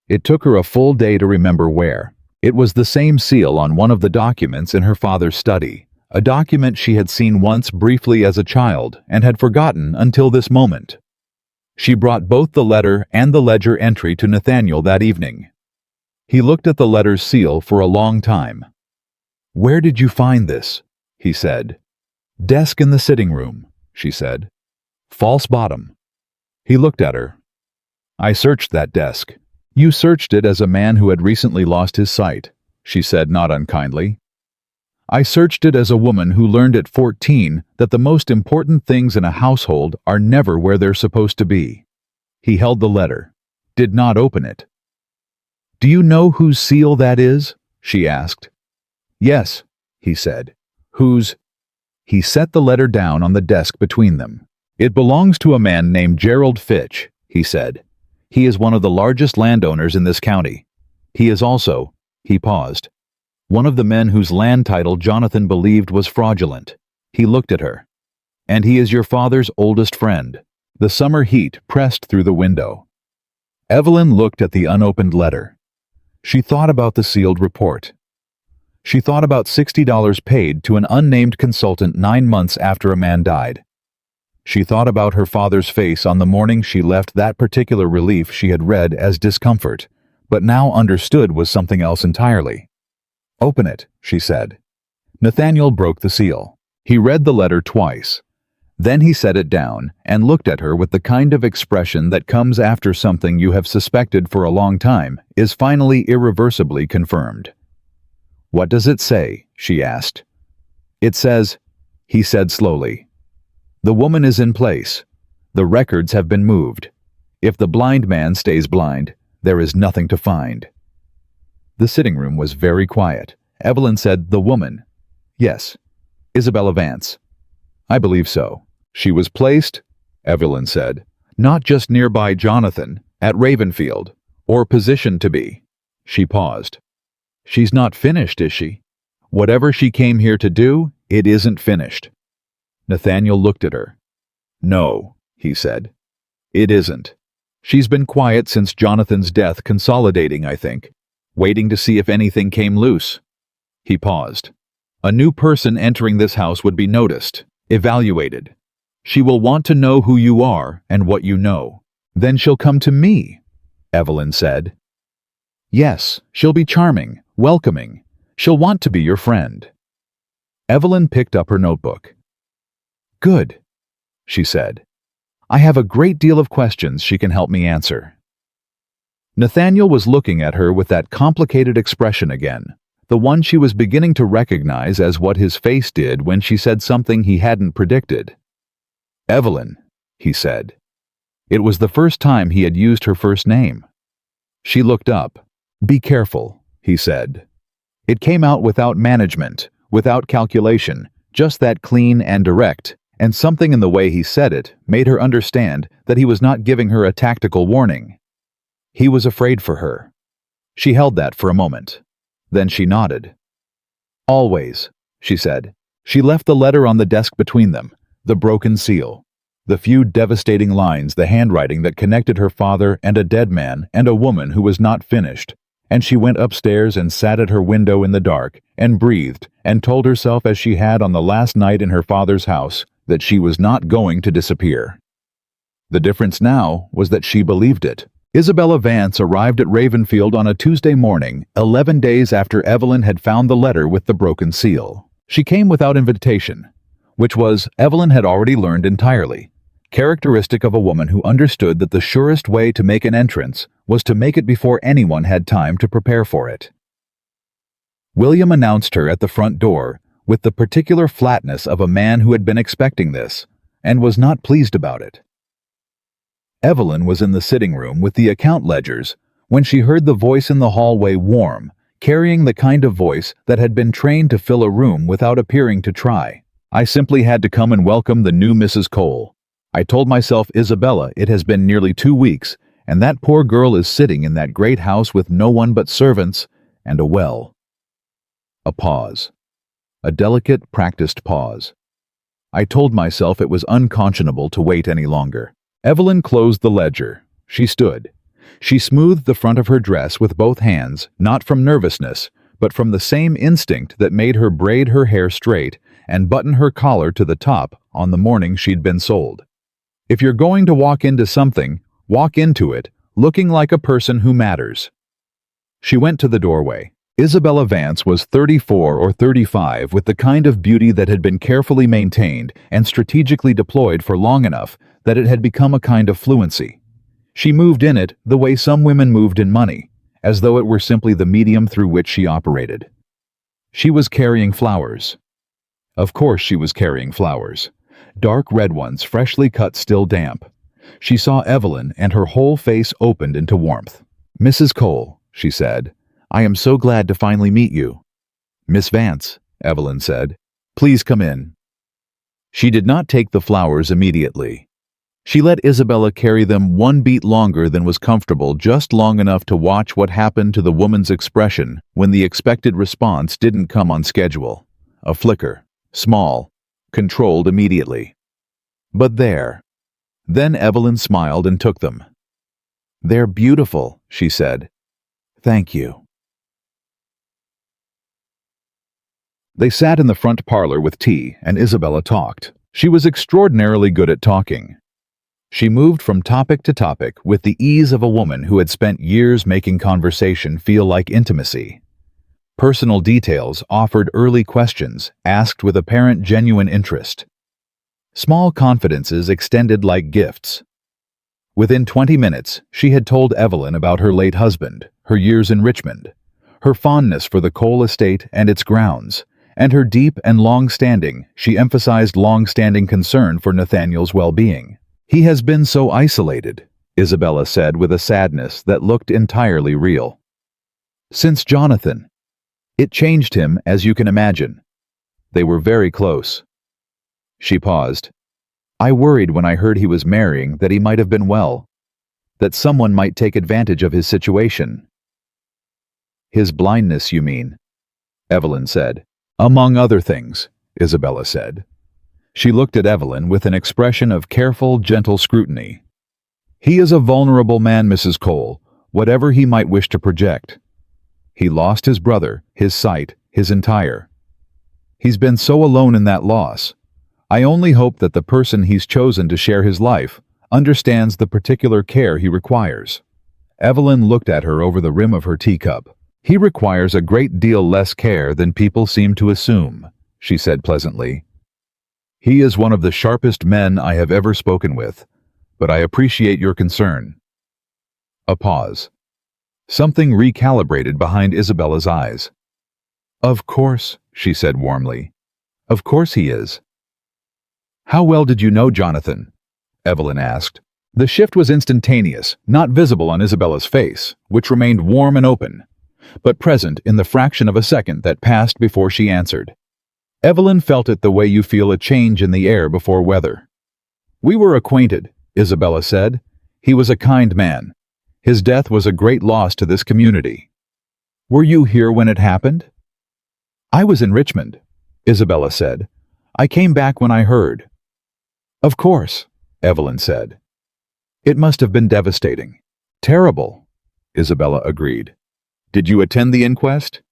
It took her a full day to remember where. It was the same seal on one of the documents in her father's study, a document she had seen once briefly as a child and had forgotten until this moment. She brought both the letter and the ledger entry to Nathaniel that evening. He looked at the letter's seal for a long time. "Where did you find this?" he said. "Desk in the sitting room," she said. "False bottom." He looked at her. "I searched that desk." "You searched it as a man who had recently lost his sight," she said, not unkindly. "I searched it as a woman who learned at 14 that the most important things in a household are never where they're supposed to be." He held the letter, did not open it. "Do you know whose seal that is?" she asked. "Yes," he said. "Whose?" He set the letter down on the desk between them. "It belongs to a man named Gerald Fitch," he said. "He is one of the largest landowners in this county. He is also," he paused, "one of the men whose land title Jonathan believed was fraudulent." He looked at her. "And he is your father's oldest friend." The summer heat pressed through the window. Evelyn looked at the unopened letter. She thought about the sealed report. She thought about $60 paid to an unnamed consultant 9 months after a man died. She thought about her father's face on the morning she left that particular relief she had read as discomfort, but now understood was something else entirely. "Open it," she said. Nathaniel broke the seal. He read the letter twice. Then he set it down and looked at her with the kind of expression that comes after something you have suspected for a long time is finally irreversibly confirmed. "What does it say?" she asked. "It says," he said slowly, "the woman is in place. The records have been moved. If the blind man stays blind, there is nothing to find." The sitting room was very quiet. Evelyn said, "The woman." "Yes. Isabella Vance." "I believe so. She was placed," Evelyn said, "not just nearby Jonathan, at Ravenfield, or positioned to be." She paused. "She's not finished, is she? Whatever she came here to do, it isn't finished." Nathaniel looked at her. "No," he said. "It isn't. She's been quiet since Jonathan's death, consolidating, I think, waiting to see if anything came loose." He paused. "A new person entering this house would be noticed, evaluated. She will want to know who you are and what you know. Then she'll come to me," Evelyn said. "Yes, she'll be charming, welcoming. She'll want to be your friend." Evelyn picked up her notebook. "Good," she said. "I have a great deal of questions she can help me answer." Nathaniel was looking at her with that complicated expression again, the one she was beginning to recognize as what his face did when she said something he hadn't predicted. "Evelyn," he said. It was the first time he had used her first name. She looked up. "Be careful," he said. It came out without management, without calculation, just that clean and direct, and something in the way he said it made her understand that he was not giving her a tactical warning. He was afraid for her. She held that for a moment. Then she nodded. "Always," she said. She left the letter on the desk between them, the broken seal, the few devastating lines, the handwriting that connected her father and a dead man and a woman who was not finished, and she went upstairs and sat at her window in the dark and breathed and told herself as she had on the last night in her father's house that she was not going to disappear. The difference now was that she believed it. Isabella Vance arrived at Ravenfield on a Tuesday morning, 11 days after Evelyn had found the letter with the broken seal. She came without invitation, which was, Evelyn had already learned entirely, characteristic of a woman who understood that the surest way to make an entrance was to make it before anyone had time to prepare for it. William announced her at the front door with the particular flatness of a man who had been expecting this, and was not pleased about it. Evelyn was in the sitting room with the account ledgers when she heard the voice in the hallway warm, carrying the kind of voice that had been trained to fill a room without appearing to try. "I simply had to come and welcome the new Mrs. Cole. I told myself, Isabella, it has been nearly 2 weeks, and that poor girl is sitting in that great house with no one but servants and a well." A pause. A delicate, practiced pause. "I told myself it was unconscionable to wait any longer." Evelyn closed the ledger. She stood. She smoothed the front of her dress with both hands, not from nervousness, but from the same instinct that made her braid her hair straight and button her collar to the top on the morning she'd been sold. If you're going to walk into something, walk into it, looking like a person who matters. She went to the doorway. Isabella Vance was 34 or 35 with the kind of beauty that had been carefully maintained and strategically deployed for long enough that it had become a kind of fluency. She moved in it the way some women moved in money, as though it were simply the medium through which she operated. She was carrying flowers. Of course she was carrying flowers. Dark red ones, freshly cut, still damp. She saw Evelyn and her whole face opened into warmth. "Mrs. Cole," she said, "I am so glad to finally meet you." "Miss Vance," Evelyn said, "please come in." She did not take the flowers immediately. She let Isabella carry them one beat longer than was comfortable, just long enough to watch what happened to the woman's expression when the expected response didn't come on schedule. A flicker, small, controlled immediately. But there. Then Evelyn smiled and took them. "They're beautiful," she said. "Thank you." They sat in the front parlor with tea, and Isabella talked. She was extraordinarily good at talking. She moved from topic to topic with the ease of a woman who had spent years making conversation feel like intimacy. Personal details offered early questions asked with apparent genuine interest. Small confidences extended like gifts. Within 20 minutes, she had told Evelyn about her late husband, her years in Richmond, her fondness for the Cole estate and its grounds, and her deep and she emphasized long-standing concern for Nathaniel's well-being. "He has been so isolated," Isabella said with a sadness that looked entirely real. "Since Jonathan. It changed him, as you can imagine. They were very close." She paused. "I worried when I heard he was marrying that he might have been well, that someone might take advantage of his situation." "His blindness, you mean?" Evelyn said. "Among other things," Isabella said. She looked at Evelyn with an expression of careful, gentle scrutiny. "He is a vulnerable man, Mrs. Cole, whatever he might wish to project. He lost his brother, his sight, his entire. He's been so alone in that loss. I only hope that the person he's chosen to share his life understands the particular care he requires." Evelyn looked at her over the rim of her teacup. "He requires a great deal less care than people seem to assume," she said pleasantly. "He is one of the sharpest men I have ever spoken with, but I appreciate your concern." A pause. Something recalibrated behind Isabella's eyes. "Of course," she said warmly. "Of course he is." "How well did you know Jonathan?" Evelyn asked. The shift was instantaneous, not visible on Isabella's face, which remained warm and open, but present in the fraction of a second that passed before she answered. Evelyn felt it the way you feel a change in the air before weather. "We were acquainted," Isabella said. "He was a kind man. His death was a great loss to this community." "Were you here when it happened?" "I was in Richmond," Isabella said. "I came back when I heard." "Of course," Evelyn said. "It must have been devastating." "Terrible," Isabella agreed. "Did you attend the inquest?"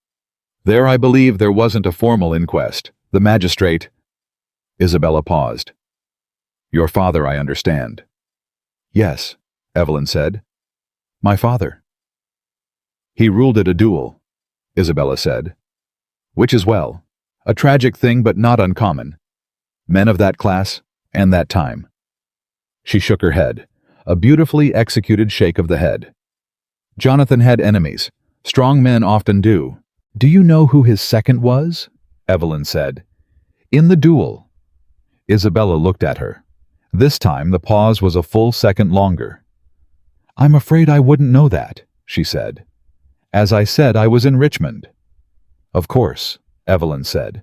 "There, I believe there wasn't a formal inquest. The magistrate—" Isabella paused. "Your father, I understand." "Yes," Evelyn said. "My father." "He ruled it a duel," Isabella said. "Which is well. A tragic thing, but not uncommon. Men of that class, and that time." She shook her head, a beautifully executed shake of the head. "Jonathan had enemies. Strong men often do." "Do you know who his second was?" Evelyn said. "In the duel." Isabella looked at her. This time the pause was a full second longer. "I'm afraid I wouldn't know that," she said. "As I said, I was in Richmond." "Of course," Evelyn said.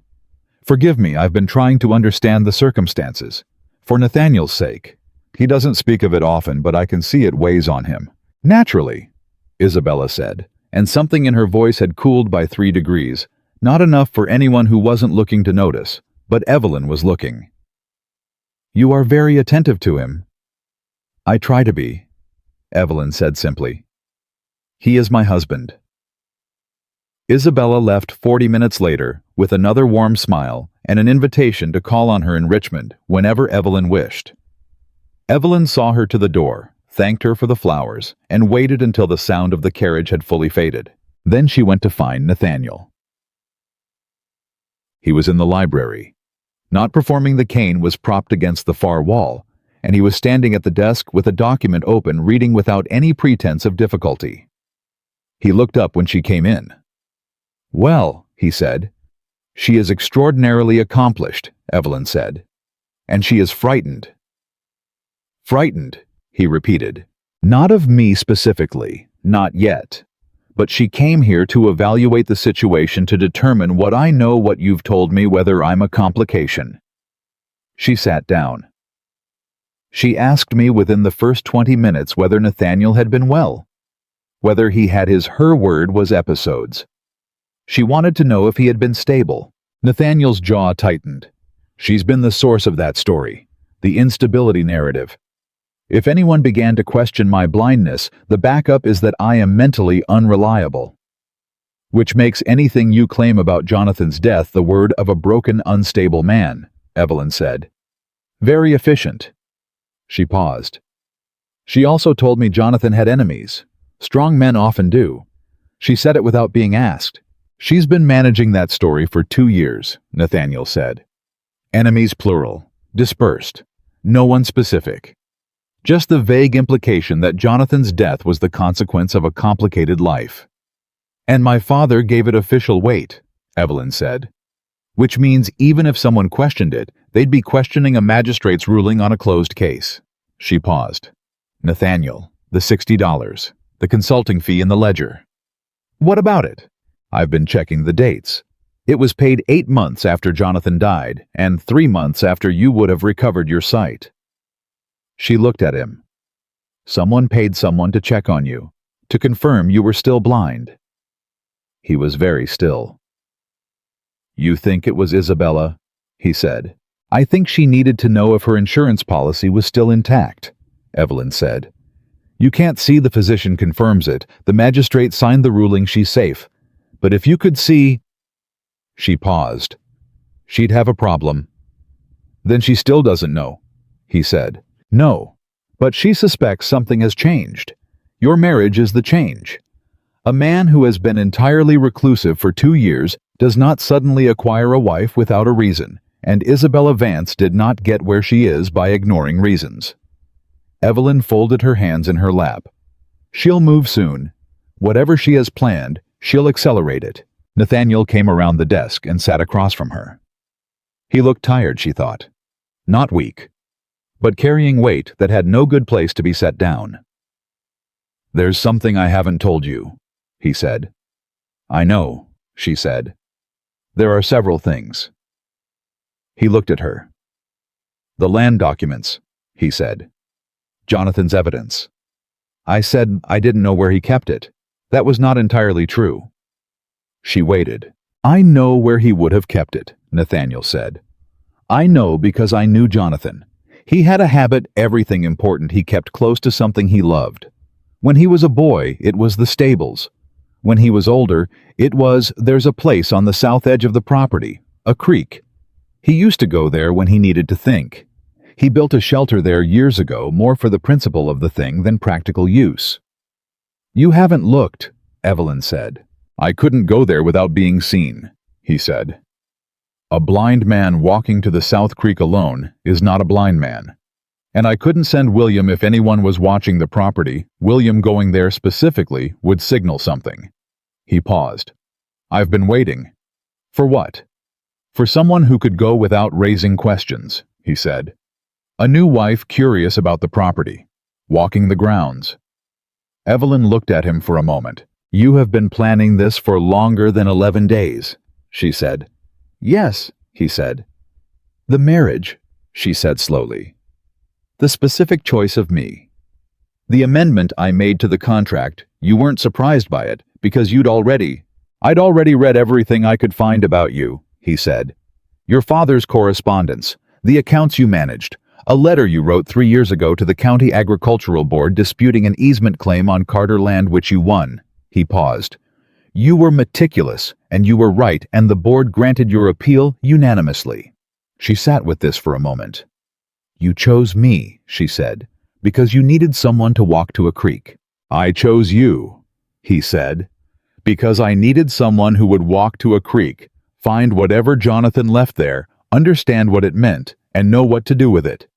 "Forgive me, I've been trying to understand the circumstances. For Nathaniel's sake. He doesn't speak of it often, but I can see it weighs on him." "Naturally," Isabella said, and something in her voice had cooled by 3 degrees, not enough for anyone who wasn't looking to notice, but Evelyn was looking. "You are very attentive to him." "I try to be," Evelyn said simply. "He is my husband." Isabella left 40 minutes later with another warm smile and an invitation to call on her in Richmond whenever Evelyn wished. Evelyn saw her to the door, thanked her for the flowers, and waited until the sound of the carriage had fully faded. Then she went to find Nathaniel. He was in the library. Not performing the cane was propped against the far wall, and he was standing at the desk with a document open, reading without any pretense of difficulty. He looked up when she came in. "Well," he said. "She is extraordinarily accomplished," Evelyn said. "And she is frightened." "Frightened," he repeated. "Not of me specifically, not yet. But she came here to evaluate the situation to determine what I know what you've told me whether I'm a complication." She sat down. "She asked me within the first 20 minutes whether Nathaniel had been well, whether he had her word was episodes. She wanted to know if he had been stable." Nathaniel's jaw tightened. "She's been the source of that story, the instability narrative. If anyone began to question my blindness, the backup is that I am mentally unreliable. Which makes anything you claim about Jonathan's death the word of a broken, unstable man," Evelyn said. Very efficient. She paused. She also told me Jonathan had enemies. Strong men often do. She said it without being asked. She's been managing that story for 2 years, Nathaniel said. Enemies plural. Dispersed. No one specific. Just the vague implication that Jonathan's death was the consequence of a complicated life. And my father gave it official weight, Evelyn said. Which means even if someone questioned it, they'd be questioning a magistrate's ruling on a closed case. She paused. Nathaniel, the $60, the consulting fee in the ledger. What about it? I've been checking the dates. It was paid 8 months after Jonathan died, and 3 months after you would have recovered your sight. She looked at him. Someone paid someone to check on you, to confirm you were still blind. He was very still. You think it was Isabella? He said. I think she needed to know if her insurance policy was still intact, Evelyn said. You can't see the physician confirms it. The magistrate signed the ruling she's safe. But if you could see... She paused. She'd have a problem. Then she still doesn't know, he said. No, but she suspects something has changed. Your marriage is the change. A man who has been entirely reclusive for 2 years does not suddenly acquire a wife without a reason, and Isabella Vance did not get where she is by ignoring reasons. Evelyn folded her hands in her lap. She'll move soon. Whatever she has planned, she'll accelerate it. Nathaniel came around the desk and sat across from her. He looked tired, she thought. Not weak, but carrying weight that had no good place to be set down. There's something I haven't told you, he said. I know, she said. There are several things. He looked at her. The land documents, he said. Jonathan's evidence. I said I didn't know where he kept it. That was not entirely true. She waited. I know where he would have kept it, Nathaniel said. I know because I knew Jonathan. He had a habit, everything important he kept close to something he loved. When he was a boy, it was the stables. When he was older, it was there's a place on the south edge of the property, a creek. He used to go there when he needed to think. He built a shelter there years ago more for the principle of the thing than practical use. You haven't looked, Evelyn said. I couldn't go there without being seen, he said. A blind man walking to the South Creek alone is not a blind man. And I couldn't send William if anyone was watching the property. William going there specifically would signal something. He paused. I've been waiting. For what? For someone who could go without raising questions, he said. A new wife curious about the property, walking the grounds. Evelyn looked at him for a moment. You have been planning this for longer than 11 days, she said. Yes, he said. The marriage, she said slowly. The specific choice of me. The amendment I made to the contract, you weren't surprised by it, because I'd already read everything I could find about you, he said. Your father's correspondence, the accounts you managed, a letter you wrote 3 years ago to the County Agricultural Board disputing an easement claim on Carter land which you won. He paused. You were meticulous, and you were right, and the board granted your appeal unanimously. She sat with this for a moment. You chose me, she said, because you needed someone to walk to a creek. I chose you, he said, because I needed someone who would walk to a creek, find whatever Jonathan left there, understand what it meant, and know what to do with it.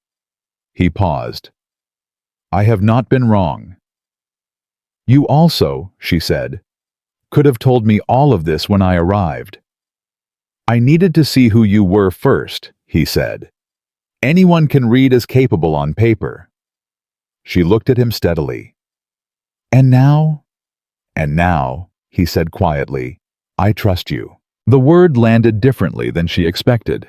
He paused. I have not been wrong. You also, she said, could have told me all of this when I arrived. I needed to see who you were first, he said. Anyone can read as capable on paper. She looked at him steadily. And now, he said quietly, I trust you. The word landed differently than she expected.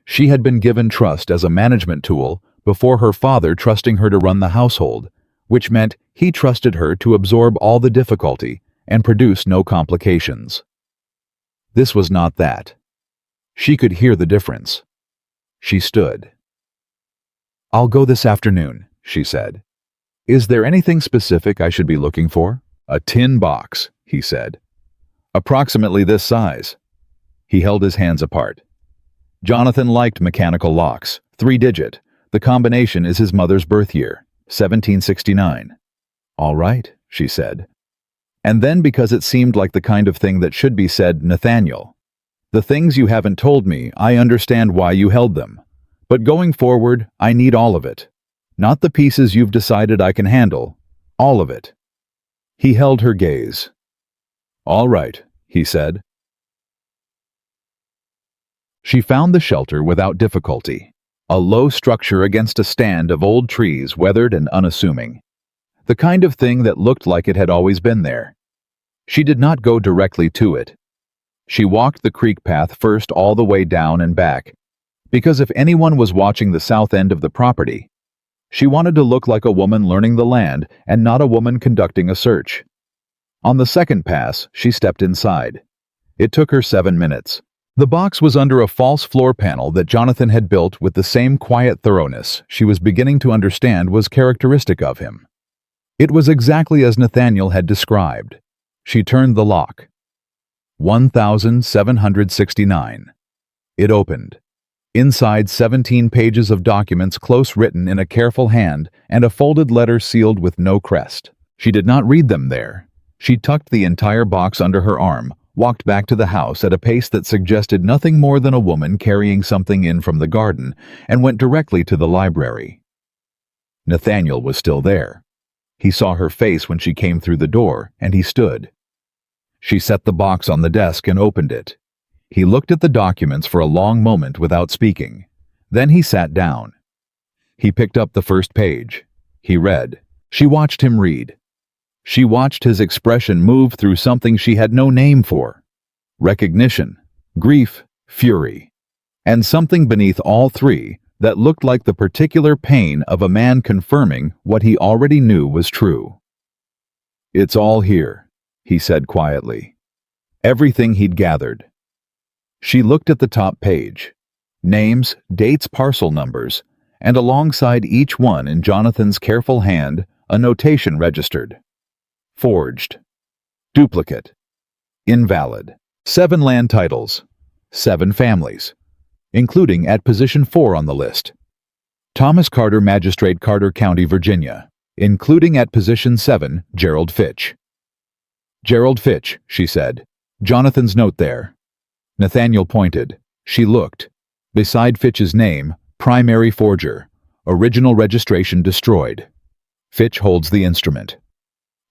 She had been given trust as a management tool before her father trusting her to run the household, which meant he trusted her to absorb all the difficulty and produce no complications. This was not that. She could hear the difference. She stood. I'll go this afternoon, she said. Is there anything specific I should be looking for? A tin box, he said. Approximately this size. He held his hands apart. Jonathan liked mechanical locks, 3-digit. The combination is his mother's birth year, 1769. All right, she said. And then, because it seemed like the kind of thing that should be said, Nathaniel, the things you haven't told me, I understand why you held them. But going forward, I need all of it. Not the pieces you've decided I can handle. All of it. He held her gaze. All right, he said. She found the shelter without difficulty. A low structure against a stand of old trees, weathered and unassuming. The kind of thing that looked like it had always been there. She did not go directly to it. She walked the creek path first all the way down and back, because if anyone was watching the south end of the property, she wanted to look like a woman learning the land and not a woman conducting a search. On the second pass, she stepped inside. It took her 7 minutes. The box was under a false floor panel that Jonathan had built with the same quiet thoroughness she was beginning to understand was characteristic of him. It was exactly as Nathaniel had described. She turned the lock. 1769. It opened. Inside, 17 pages of documents close written in a careful hand and a folded letter sealed with no crest. She did not read them there. She tucked the entire box under her arm, walked back to the house at a pace that suggested nothing more than a woman carrying something in from the garden, and went directly to the library. Nathaniel was still there. He saw her face when she came through the door, and he stood. She set the box on the desk and opened it. He looked at the documents for a long moment without speaking. Then he sat down. He picked up the first page. He read. She watched him read. She watched his expression move through something she had no name for. Recognition, grief, fury, and something beneath all three that looked like the particular pain of a man confirming what he already knew was true. "It's all here," he said quietly. Everything he'd gathered. She looked at the top page. Names, dates, parcel numbers, and alongside each one in Jonathan's careful hand, a notation registered. Forged. Duplicate. Invalid. 7 land titles. 7 families, including at position 4 on the list. Thomas Carter, Magistrate, Carter County, Virginia, including at position 7, Gerald Fitch. Gerald Fitch, she said. Jonathan's note there. Nathaniel pointed. She looked. Beside Fitch's name, primary forger. Original registration destroyed. Fitch holds the instrument.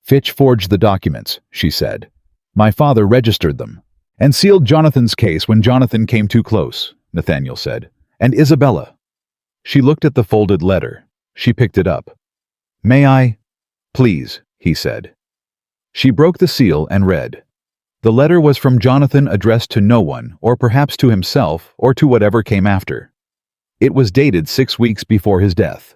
Fitch forged the documents, she said. My father registered them and sealed Jonathan's case when Jonathan came too close, Nathaniel said. And Isabella. She looked at the folded letter. She picked it up. May I? Please, he said. She broke the seal and read. The letter was from Jonathan, addressed to no one, or perhaps to himself, or to whatever came after. It was dated 6 weeks before his death.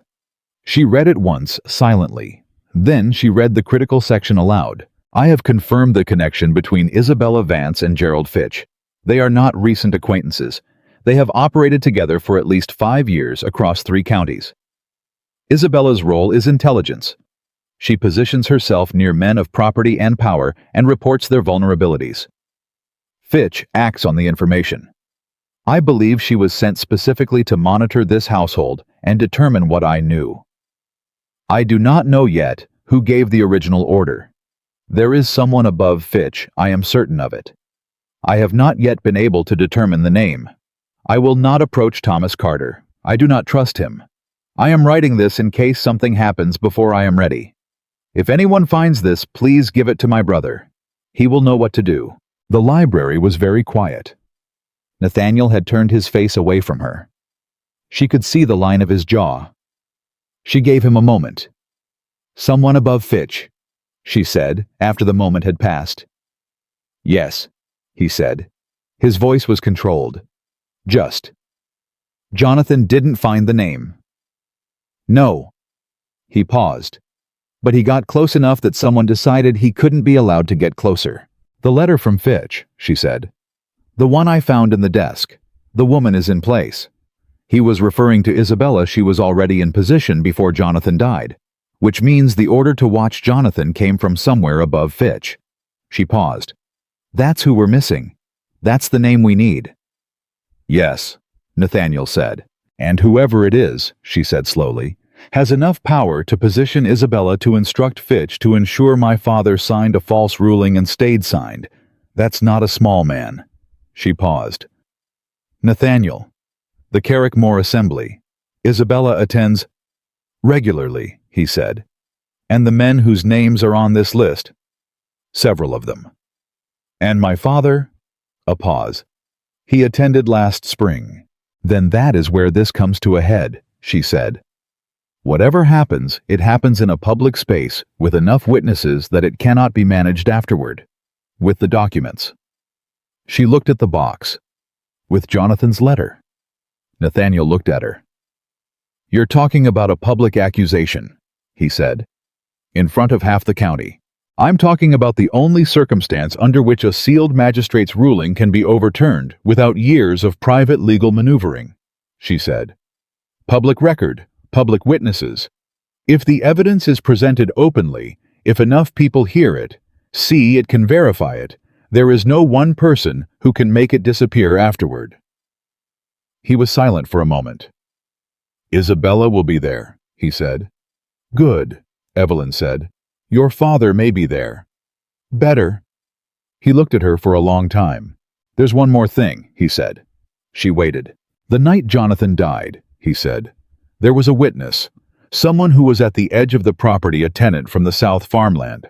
She read it once, silently. Then she read the critical section aloud. I have confirmed the connection between Isabella Vance and Gerald Fitch. They are not recent acquaintances. They have operated together for at least 5 years across 3 counties. Isabella's role is intelligence. She positions herself near men of property and power and reports their vulnerabilities. Fitch acts on the information. I believe she was sent specifically to monitor this household and determine what I knew. I do not know yet who gave the original order. There is someone above Fitch, I am certain of it. I have not yet been able to determine the name. I will not approach Thomas Carter. I do not trust him. I am writing this in case something happens before I am ready. If anyone finds this, please give it to my brother. He will know what to do. The library was very quiet. Nathaniel had turned his face away from her. She could see the line of his jaw. She gave him a moment. Someone above Fitch, she said, after the moment had passed. Yes, he said. His voice was controlled. Just. Jonathan didn't find the name. No. He paused. But he got close enough that someone decided he couldn't be allowed to get closer. The letter from Fitch, she said. The one I found in the desk. The woman is in place. He was referring to Isabella. She was already in position before Jonathan died, which means the order to watch Jonathan came from somewhere above Fitch. She paused. That's who we're missing. That's the name we need. Yes, Nathaniel said. And whoever it is, she said slowly, has enough power to position Isabella to instruct Fitch to ensure my father signed a false ruling and stayed signed. That's not a small man. She paused. Nathaniel. The Carrickmore Assembly. Isabella attends regularly, he said. And the men whose names are on this list? Several of them. And my father? A pause. He attended last spring. Then that is where this comes to a head, she said. Whatever happens, it happens in a public space with enough witnesses that it cannot be managed afterward. With the documents. She looked at the box. With Jonathan's letter. Nathaniel looked at her. You're talking about a public accusation, he said. In front of half the county. I'm talking about the only circumstance under which a sealed magistrate's ruling can be overturned without years of private legal maneuvering, she said. Public record, public witnesses. If the evidence is presented openly, if enough people hear it, see it can verify it, there is no one person who can make it disappear afterward. He was silent for a moment. Isabella will be there, he said. Good, Evelyn said. Your father may be there. Better. He looked at her for a long time. There's one more thing, he said. She waited. The night Jonathan died, he said, there was a witness, someone who was at the edge of the property, a tenant from the south farmland.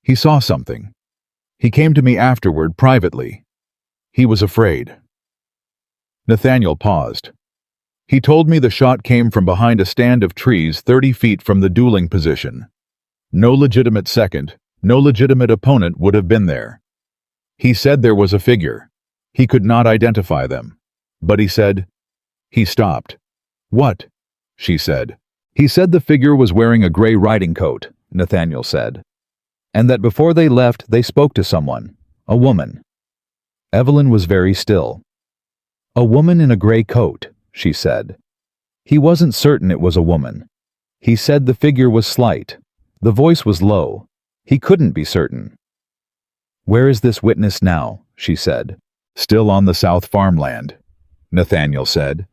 He saw something. He came to me afterward privately. He was afraid. Nathaniel paused. He told me the shot came from behind a stand of trees 30 feet from the dueling position. No legitimate second, no legitimate opponent would have been there. He said there was a figure. He could not identify them. But he said... He stopped. What? She said. He said the figure was wearing a gray riding coat, Nathaniel said. And that before they left, they spoke to someone, a woman. Evelyn was very still. A woman in a gray coat, she said. He wasn't certain it was a woman. He said the figure was slight. The voice was low. He couldn't be certain. Where is this witness now? She said. Still on the south farmland, Nathaniel said.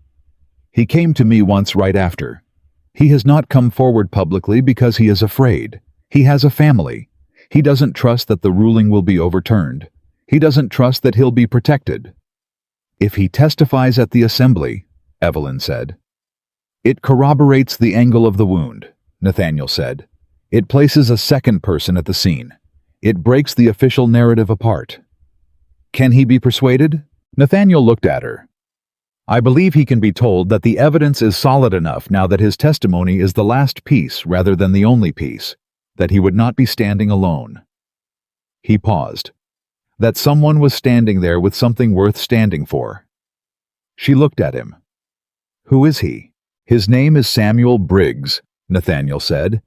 He came to me once right after. He has not come forward publicly because he is afraid. He has a family. He doesn't trust that the ruling will be overturned. He doesn't trust that he'll be protected. If he testifies at the assembly, Evelyn said. It corroborates the angle of the wound, Nathaniel said. It places a second person at the scene. It breaks the official narrative apart. Can he be persuaded? Nathaniel looked at her. I believe he can be told that the evidence is solid enough now that his testimony is the last piece rather than the only piece, that he would not be standing alone. He paused. That someone was standing there with something worth standing for. She looked at him. Who is he? His name is Samuel Briggs, Nathaniel said.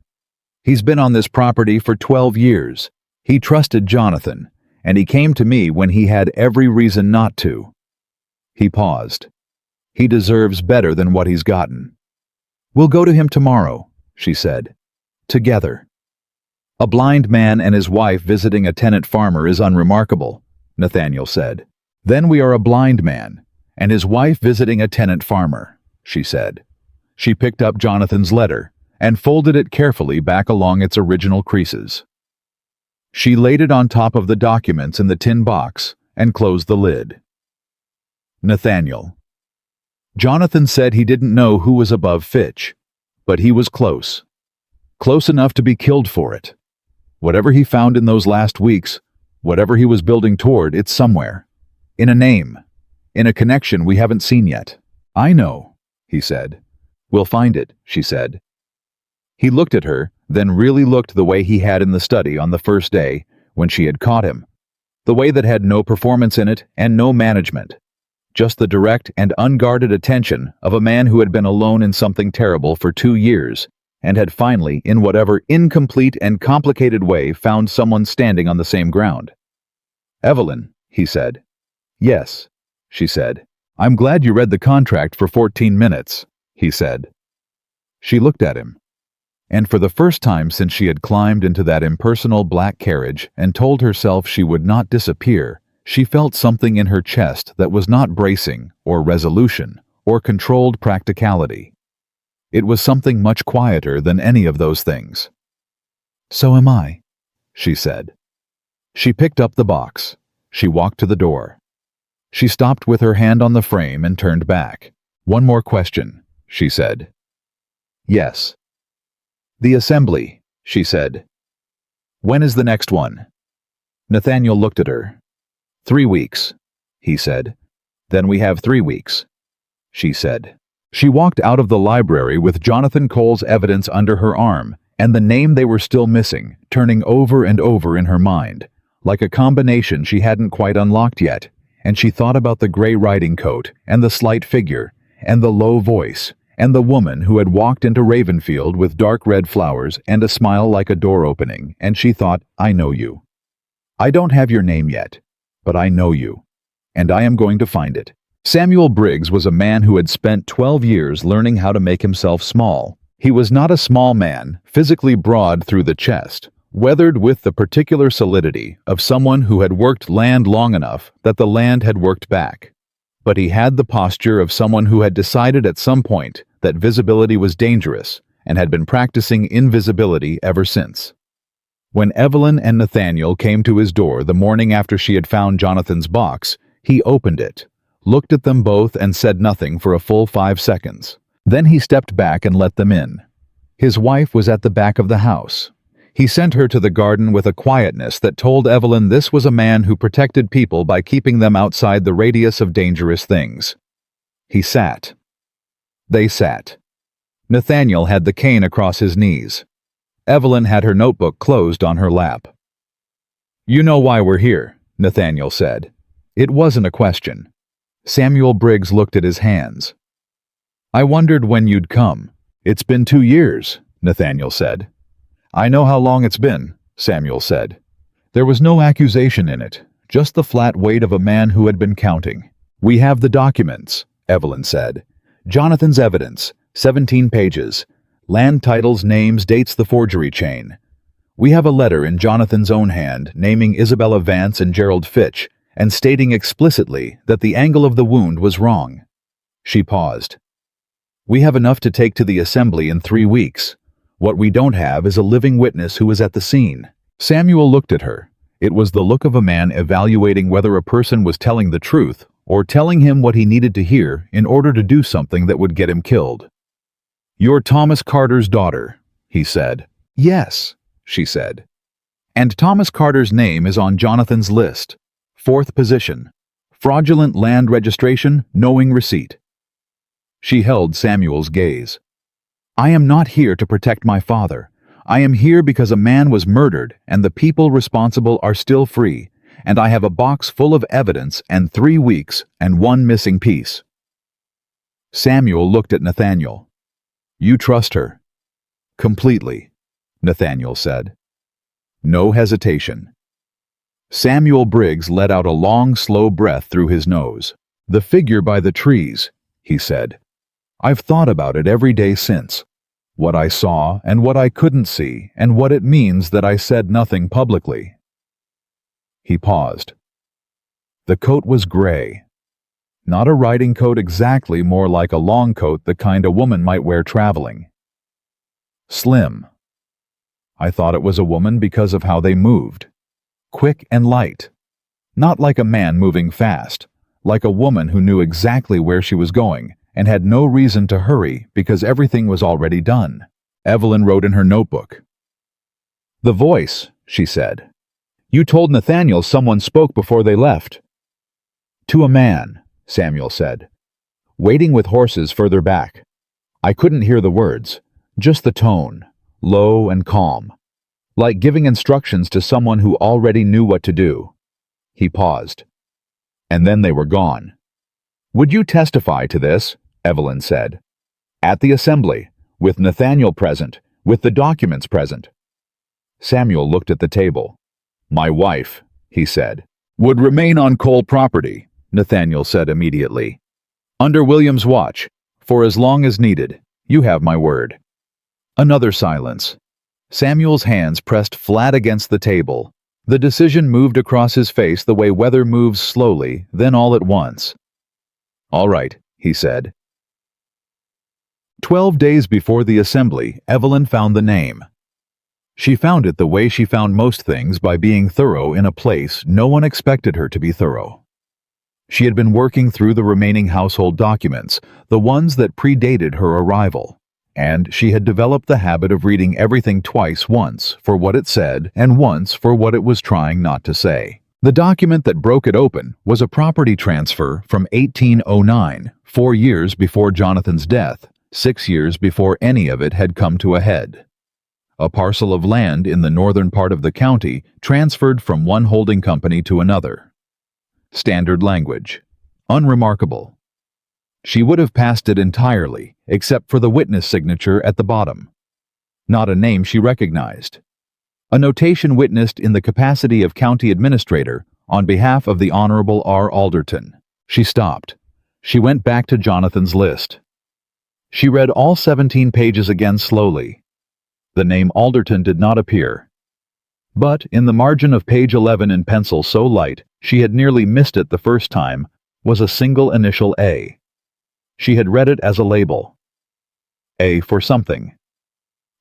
He's been on this property for 12 years. He trusted Jonathan, and he came to me when he had every reason not to. He paused. He deserves better than what he's gotten. We'll go to him tomorrow, she said. Together. A blind man and his wife visiting a tenant farmer is unremarkable, Nathaniel said. Then we are a blind man, and his wife visiting a tenant farmer, she said. She picked up Jonathan's letter and folded it carefully back along its original creases. She laid it on top of the documents in the tin box and closed the lid. Nathaniel. Jonathan said he didn't know who was above Fitch, but he was close. Close enough to be killed for it. Whatever he found in those last weeks, whatever he was building toward, it's somewhere. In a name. In a connection we haven't seen yet. I know, he said. We'll find it, she said. He looked at her, then really looked the way he had in the study on the first day, when she had caught him. The way that had no performance in it and no management. Just the direct and unguarded attention of a man who had been alone in something terrible for 2 years, and had finally, in whatever incomplete and complicated way, found someone standing on the same ground. Evelyn, he said. Yes, she said. I'm glad you read the contract for 14 minutes, he said. She looked at him. And for the first time since she had climbed into that impersonal black carriage and told herself she would not disappear, she felt something in her chest that was not bracing or resolution or controlled practicality. It was something much quieter than any of those things. "So am I," she said. She picked up the box. She walked to the door. She stopped with her hand on the frame and turned back. "One more question," she said. "Yes." "The assembly," she said. "When is the next one?" Nathaniel looked at her. 3 weeks, he said. "Then we have 3 weeks," she said. She walked out of the library with Jonathan Cole's evidence under her arm and the name they were still missing, turning over and over in her mind, like a combination she hadn't quite unlocked yet, and she thought about the gray riding coat and the slight figure and the low voice and the woman who had walked into Ravenfield with dark red flowers and a smile like a door opening, and she thought, "I know you. I don't have your name yet, but I know you, and I am going to find it." Samuel Briggs was a man who had spent 12 years learning how to make himself small. He was not a small man, physically broad through the chest, weathered with the particular solidity of someone who had worked land long enough that the land had worked back. But he had the posture of someone who had decided at some point that visibility was dangerous and had been practicing invisibility ever since. When Evelyn and Nathaniel came to his door the morning after she had found Jonathan's box, he opened it, looked at them both and said nothing for a full 5 seconds. Then he stepped back and let them in. His wife was at the back of the house. He sent her to the garden with a quietness that told Evelyn this was a man who protected people by keeping them outside the radius of dangerous things. He sat. They sat. Nathaniel had the cane across his knees. Evelyn had her notebook closed on her lap. "You know why we're here," Nathaniel said. It wasn't a question. Samuel Briggs looked at his hands. "I wondered when you'd come. It's been 2 years," Nathaniel said. "I know how long it's been," Samuel said. There was no accusation in it, just the flat weight of a man who had been counting. "We have the documents," Evelyn said. "Jonathan's evidence, 17 pages. Land titles, names, dates, the forgery chain. We have a letter in Jonathan's own hand naming Isabella Vance and Gerald Fitch, and stating explicitly that the angle of the wound was wrong." She paused. "We have enough to take to the assembly in 3 weeks. What we don't have is a living witness who was at the scene." Samuel looked at her. It was the look of a man evaluating whether a person was telling the truth or telling him what he needed to hear in order to do something that would get him killed. "You're Thomas Carter's daughter," he said. "Yes," she said. "And Thomas Carter's name is on Jonathan's list. 4th position. Fraudulent land registration, knowing receipt." She held Samuel's gaze. "I am not here to protect my father. I am here because a man was murdered and the people responsible are still free, and I have a box full of evidence and 3 weeks and 1 missing piece." Samuel looked at Nathaniel. "You trust her?" "Completely," Nathaniel said. No hesitation. Samuel Briggs let out a long, slow breath through his nose. "The figure by the trees," he said. "I've thought about it every day since. What I saw and what I couldn't see and what it means that I said nothing publicly." He paused. The coat was gray. Not a riding coat exactly, more like a long coat, the kind a woman might wear traveling. Slim. I thought it was a woman because of how they moved. Quick and light. Not like a man moving fast, like a woman who knew exactly where she was going and had no reason to hurry because everything was already done. Evelyn wrote in her notebook. "The voice," she said. "You told Nathaniel someone spoke before they left." "To a man," Samuel said. "Waiting with horses further back. I couldn't hear the words, just the tone, low and calm, like giving instructions to someone who already knew what to do." He paused. "And then they were gone." "Would you testify to this?" Evelyn said. "At the assembly, with Nathaniel present, with the documents present." Samuel looked at the table. "My wife," he said. "Would remain on Cole property," Nathaniel said immediately. "Under William's watch, for as long as needed. You have my word." Another silence. Samuel's hands pressed flat against the table. The decision moved across his face the way weather moves slowly, then all at once. "All right," he said. 12 days before the assembly, Evelyn found the name. She found it the way she found most things, by being thorough in a place no one expected her to be thorough. She had been working through the remaining household documents, the ones that predated her arrival, and she had developed the habit of reading everything twice, once for what it said and once for what it was trying not to say. The document that broke it open was a property transfer from 1809, 4 years before Jonathan's death, 6 years before any of it had come to a head. A parcel of land in the northern part of the county transferred from one holding company to another. Standard language. Unremarkable. She would have passed it entirely, except for the witness signature at the bottom. Not a name she recognized. A notation witnessed in the capacity of county administrator on behalf of the Honorable R. Alderton. She stopped. She went back to Jonathan's list. She read all 17 pages again slowly. The name Alderton did not appear. But in the margin of page 11 in pencil so light she had nearly missed it the first time was a single initial A. She had read it as a label. A for something.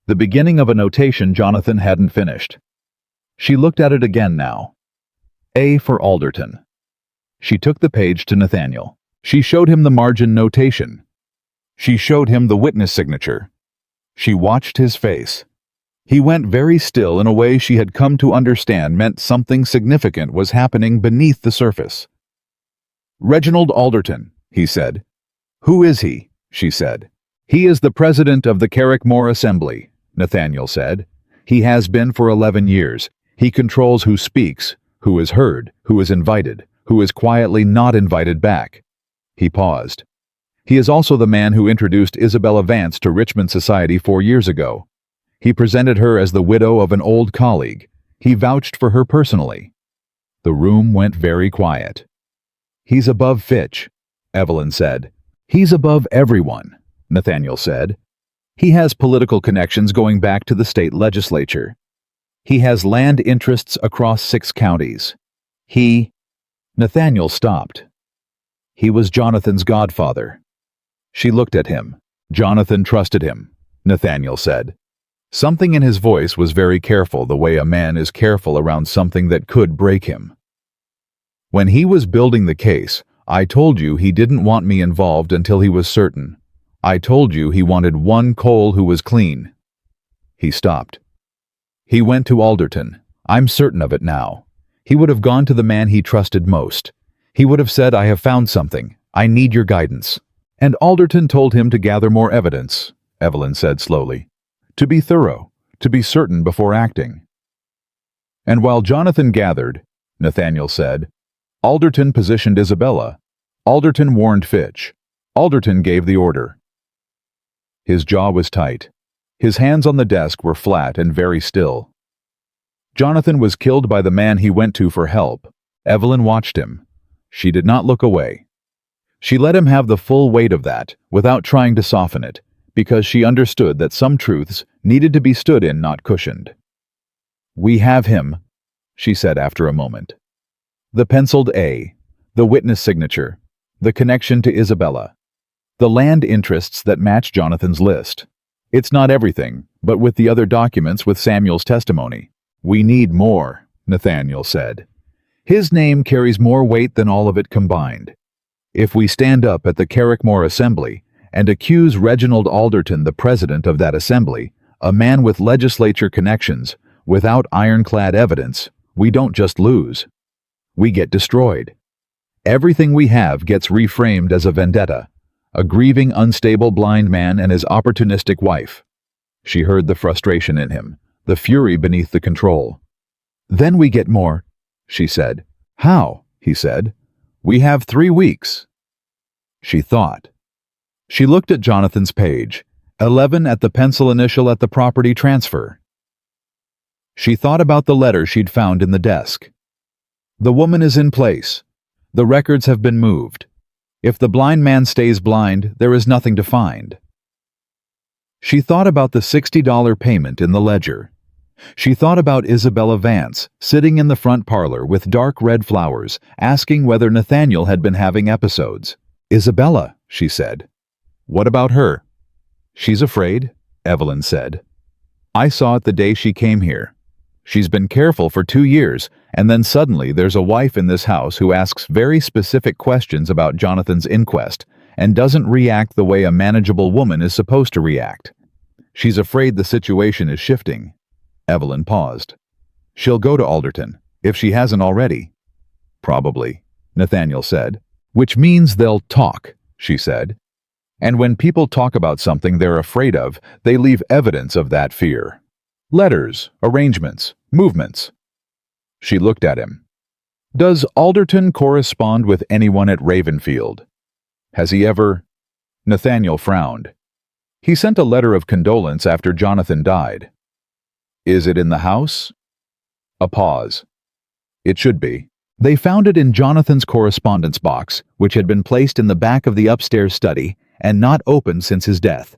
The beginning of a notation Jonathan hadn't finished. She looked at it again now. A for Alderton. She took the page to Nathaniel. She showed him the margin notation. She showed him the witness signature. She watched his face. He went very still in a way she had come to understand meant something significant was happening beneath the surface. "Reginald Alderton," he said. "Who is he?" she said. "He is the president of the Carrickmore Assembly," Nathaniel said. "He has been for 11 years. He controls who speaks, who is heard, who is invited, who is quietly not invited back." He paused. "He is also the man who introduced Isabella Vance to Richmond society 4 years ago. He presented her as the widow of an old colleague. He vouched for her personally." The room went very quiet. "He's above Fitch," Evelyn said. "He's above everyone," Nathaniel said. "He has political connections going back to the state legislature. He has land interests across 6 counties. Nathaniel stopped. "He was Jonathan's godfather." She looked at him. "Jonathan trusted him," Nathaniel said. Something in his voice was very careful, the way a man is careful around something that could break him. "When he was building the case, I told you he didn't want me involved until he was certain. I told you he wanted one Cole who was clean." He stopped. "He went to Alderton. I'm certain of it now. He would have gone to the man he trusted most. He would have said, 'I have found something. I need your guidance.' And Alderton told him to gather more evidence," Evelyn said slowly. "To be thorough, to be certain before acting." "And while Jonathan gathered," Nathaniel said, "Alderton positioned Isabella. Alderton warned Fitch. Alderton gave the order." His jaw was tight. His hands on the desk were flat and very still. Jonathan was killed by the man he went to for help. Evelyn watched him. She did not look away. She let him have the full weight of that, without trying to soften it, because she understood that some truths needed to be stood in, not cushioned. "We have him," she said after a moment. The penciled A, the witness signature, the connection to Isabella, the land interests that match Jonathan's list. It's not everything, but with the other documents with Samuel's testimony. "We need more," Nathaniel said. "His name carries more weight than all of it combined. If we stand up at the Carrickmore Assembly and accuse Reginald Alderton, the president of that assembly, a man with legislature connections, without ironclad evidence, we don't just lose. We get destroyed. Everything we have gets reframed as a vendetta, a grieving, unstable blind man and his opportunistic wife." She heard the frustration in him, the fury beneath the control. "Then we get more," she said. "How?" he said. "We have 3 weeks." She thought. She looked at Jonathan's page, 11 at the pencil initial at the property transfer. She thought about the letter she'd found in the desk. "The woman is in place. The records have been moved. If the blind man stays blind, there is nothing to find." She thought about the $60 payment in the ledger. She thought about Isabella Vance, sitting in the front parlor with dark red flowers, asking whether Nathaniel had been having episodes. "Isabella," she said. "What about her?" "She's afraid," Evelyn said. "I saw it the day she came here. She's been careful for 2 years, and then suddenly there's a wife in this house who asks very specific questions about Jonathan's inquest and doesn't react the way a manageable woman is supposed to react. She's afraid the situation is shifting." Evelyn paused. "She'll go to Alderton, if she hasn't already." "Probably," Nathaniel said. "Which means they'll talk," she said. "And when people talk about something they're afraid of, they leave evidence of that fear. Letters, arrangements, movements." She looked at him. "Does Alderton correspond with anyone at Ravenfield? Has he ever—" Nathaniel frowned. "He sent a letter of condolence after Jonathan died." "Is it in the house?" A pause. "It should be." They found it in Jonathan's correspondence box, which had been placed in the back of the upstairs study and not opened since his death.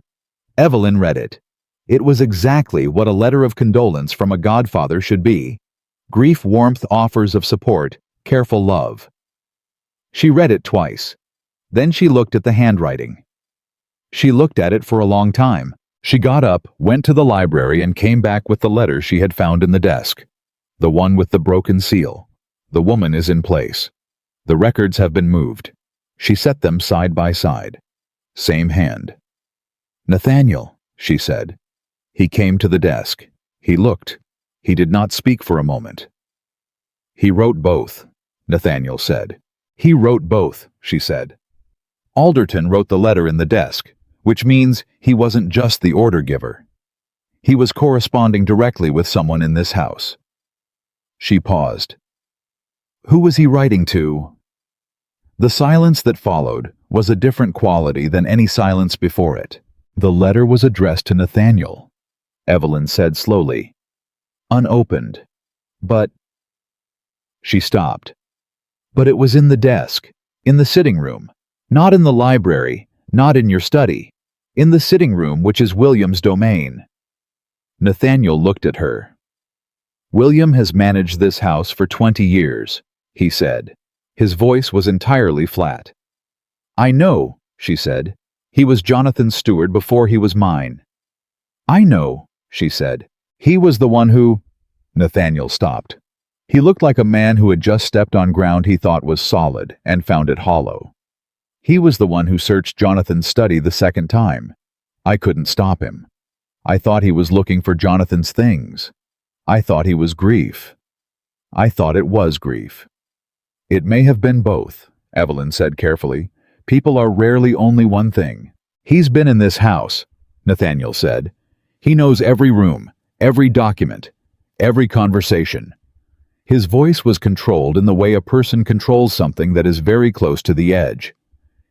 Evelyn read it. It was exactly what a letter of condolence from a godfather should be. Grief, warmth, offers of support, careful love. She read it twice. Then she looked at the handwriting. She looked at it for a long time. She got up, went to the library, and came back with the letter she had found in the desk. The one with the broken seal. The woman is in place. The records have been moved. She set them side by side. Same hand. "Nathaniel," she said. He came to the desk. He looked. He did not speak for a moment. "He wrote both," Nathaniel said. "He wrote both," she said. "Alderton wrote the letter in the desk, which means he wasn't just the order giver. He was corresponding directly with someone in this house." She paused. "Who was he writing to?" The silence that followed was a different quality than any silence before it. The letter was addressed to Nathaniel. Evelyn said slowly, "Unopened. But—" She stopped. "But it was in the desk, in the sitting room, not in the library, not in your study, in the sitting room, which is William's domain." Nathaniel looked at her. "William has managed this house for 20 years, he said. His voice was entirely flat. "I know," she said. "He was Jonathan's steward before he was mine." "I know," she said. "He was the one who—" Nathaniel stopped. He looked like a man who had just stepped on ground he thought was solid and found it hollow. "He was the one who searched Jonathan's study the second time. I couldn't stop him. I thought he was looking for Jonathan's things. I thought he was grief. I thought it was grief." "It may have been both," Evelyn said carefully. "People are rarely only one thing." "He's been in this house," Nathaniel said. "He knows every room, every document, every conversation." His voice was controlled in the way a person controls something that is very close to the edge.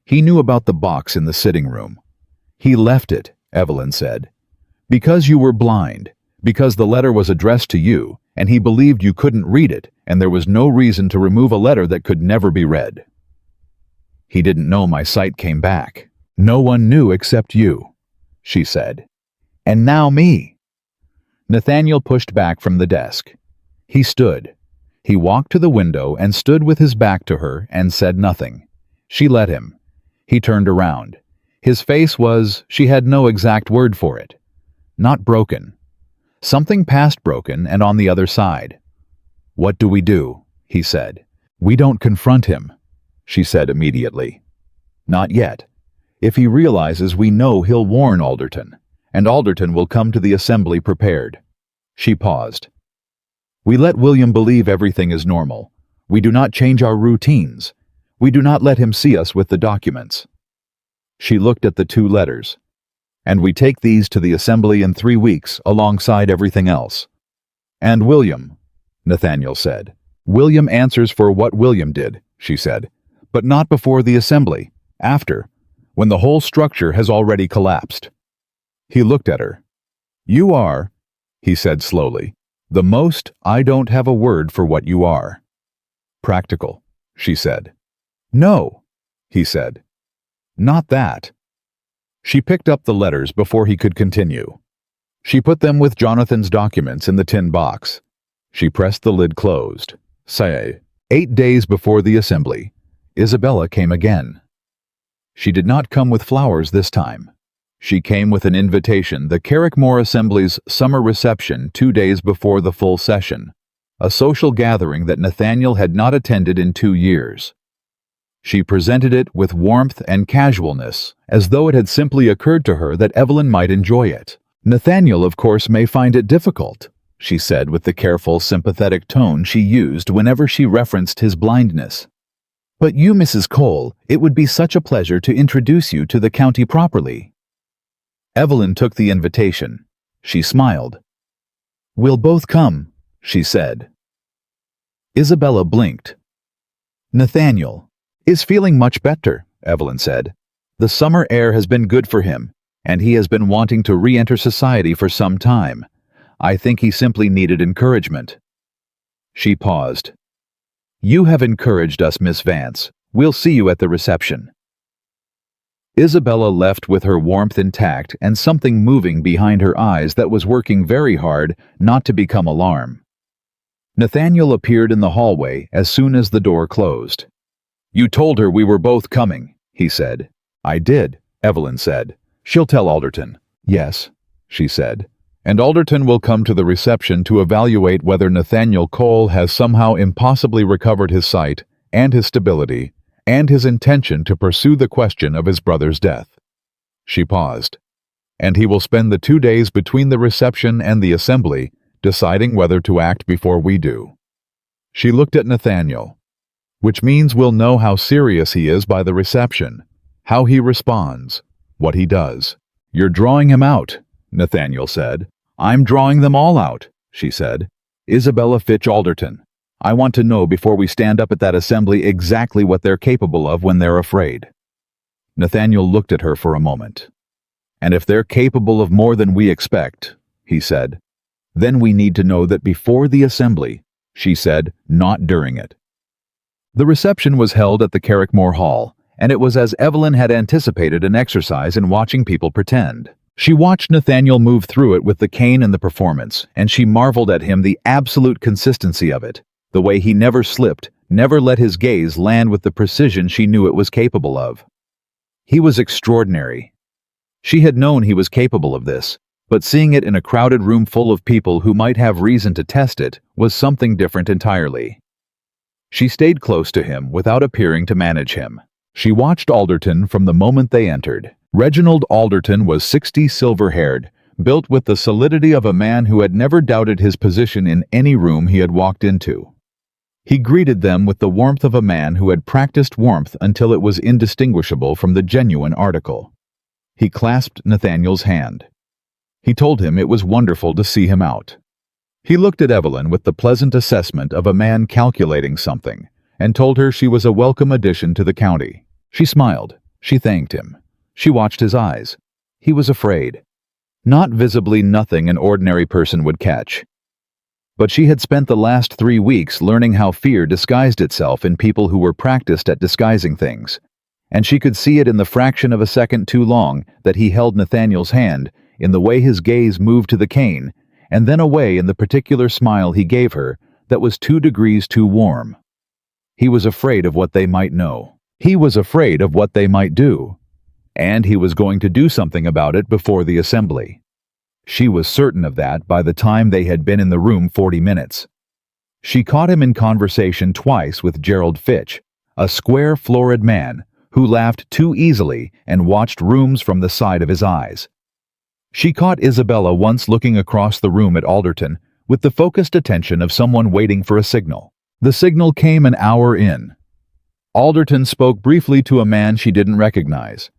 "He knew about the box in the sitting room. He left it," Evelyn said, "because you were blind, because the letter was addressed to you, and he believed you couldn't read it, and there was no reason to remove a letter that could never be read. He didn't know my sight came back. No one knew except you," she said. "And now me." Nathaniel pushed back from the desk. He stood. He walked to the window and stood with his back to her and said nothing. She let him. He turned around. His face was, she had no exact word for it. Not broken. Something past broken and on the other side. "What do we do?" he said. "We don't confront him," she said immediately. "Not yet. If he realizes we know, he'll warn Alderton, and Alderton will come to the assembly prepared." She paused. "We let William believe everything is normal. We do not change our routines. We do not let him see us with the documents." She looked at the 2 letters. "And we take these to the assembly in 3 weeks alongside everything else." "And William," Nathaniel said. "William answers for what William did," she said, "but not before the assembly, after, when the whole structure has already collapsed." He looked at her. "You are," he said slowly, "the most I don't have a word for what you are." "Practical," she said. "No," he said. "Not that." She picked up the letters before he could continue. She put them with Jonathan's documents in the tin box. She pressed the lid closed. Say, 8 days before the assembly, Isabella came again. She did not come with flowers this time. She came with an invitation, the Carrickmore Assembly's summer reception 2 days before the full session, a social gathering that Nathaniel had not attended in 2 years. She presented it with warmth and casualness, as though it had simply occurred to her that Evelyn might enjoy it. "Nathaniel, of course, may find it difficult," she said with the careful, sympathetic tone she used whenever she referenced his blindness. "But you, Mrs. Cole, it would be such a pleasure to introduce you to the county properly." Evelyn took the invitation. She smiled. "We'll both come," she said. Isabella blinked. "Nathaniel is feeling much better," Evelyn said. "The summer air has been good for him, and he has been wanting to re-enter society for some time. I think he simply needed encouragement." She paused. "You have encouraged us, Miss Vance. We'll see you at the reception." Isabella left with her warmth intact and something moving behind her eyes that was working very hard not to become alarm. Nathaniel appeared in the hallway as soon as the door closed. "You told her we were both coming," he said. "I did," Evelyn said. "She'll tell Alderton." "Yes," she said. "And Alderton will come to the reception to evaluate whether Nathaniel Cole has somehow impossibly recovered his sight and his stability and his intention to pursue the question of his brother's death." She paused. "And he will spend the 2 days between the reception and the assembly deciding whether to act before we do." She looked at Nathaniel. "Which means we'll know how serious he is by the reception, how he responds, what he does." "You're drawing him out," Nathaniel said. "I'm drawing them all out," she said. "Isabella Fitch Alderton. I want to know before we stand up at that assembly exactly what they're capable of when they're afraid." Nathaniel looked at her for a moment. "And if they're capable of more than we expect," he said, "then we need to know that before the assembly," she said, "not during it." The reception was held at the Carrickmore Hall, and it was as Evelyn had anticipated, an exercise in watching people pretend. She watched Nathaniel move through it with the cane and the performance, and she marveled at him, the absolute consistency of it, the way he never slipped, never let his gaze land with the precision she knew it was capable of. He was extraordinary. She had known he was capable of this, but seeing it in a crowded room full of people who might have reason to test it was something different entirely. She stayed close to him without appearing to manage him. She watched Alderton from the moment they entered. Reginald Alderton was 60, silver-haired, built with the solidity of a man who had never doubted his position in any room he had walked into. He greeted them with the warmth of a man who had practiced warmth until it was indistinguishable from the genuine article. He clasped Nathaniel's hand. He told him it was wonderful to see him out. He looked at Evelyn with the pleasant assessment of a man calculating something, and told her she was a welcome addition to the county. She smiled. She thanked him. She watched his eyes. He was afraid. Not visibly nothing an ordinary person would catch. But she had spent the last 3 weeks learning how fear disguised itself in people who were practiced at disguising things, and she could see it in the fraction of a second too long that he held Nathaniel's hand, in the way his gaze moved to the cane, and then away in the particular smile he gave her that was 2 degrees too warm. He was afraid of what they might know. He was afraid of what they might do. And he was going to do something about it before the assembly. She was certain of that by the time they had been in the room 40 minutes. She caught him in conversation twice with Gerald Fitch, a square, florid man who laughed too easily and watched rooms from the side of his eyes. She caught Isabella once looking across the room at Alderton with the focused attention of someone waiting for a signal. The signal came an hour in. Alderton spoke briefly to a man she didn't recognize.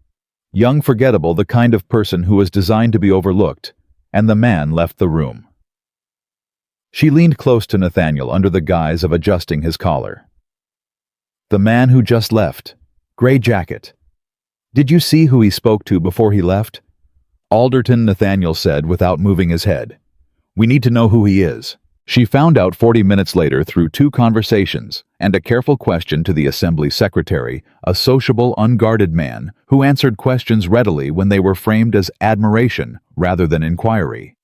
Young, forgettable, the kind of person who was designed to be overlooked, and the man left the room. She leaned close to Nathaniel under the guise of adjusting his collar. "The man who just left. Gray jacket. Did you see who he spoke to before he left?" "Alderton," Nathaniel said without moving his head. "We need to know who he is." She found out 40 minutes later through 2 conversations and a careful question to the assembly secretary, a sociable, unguarded man who answered questions readily when they were framed as admiration rather than inquiry.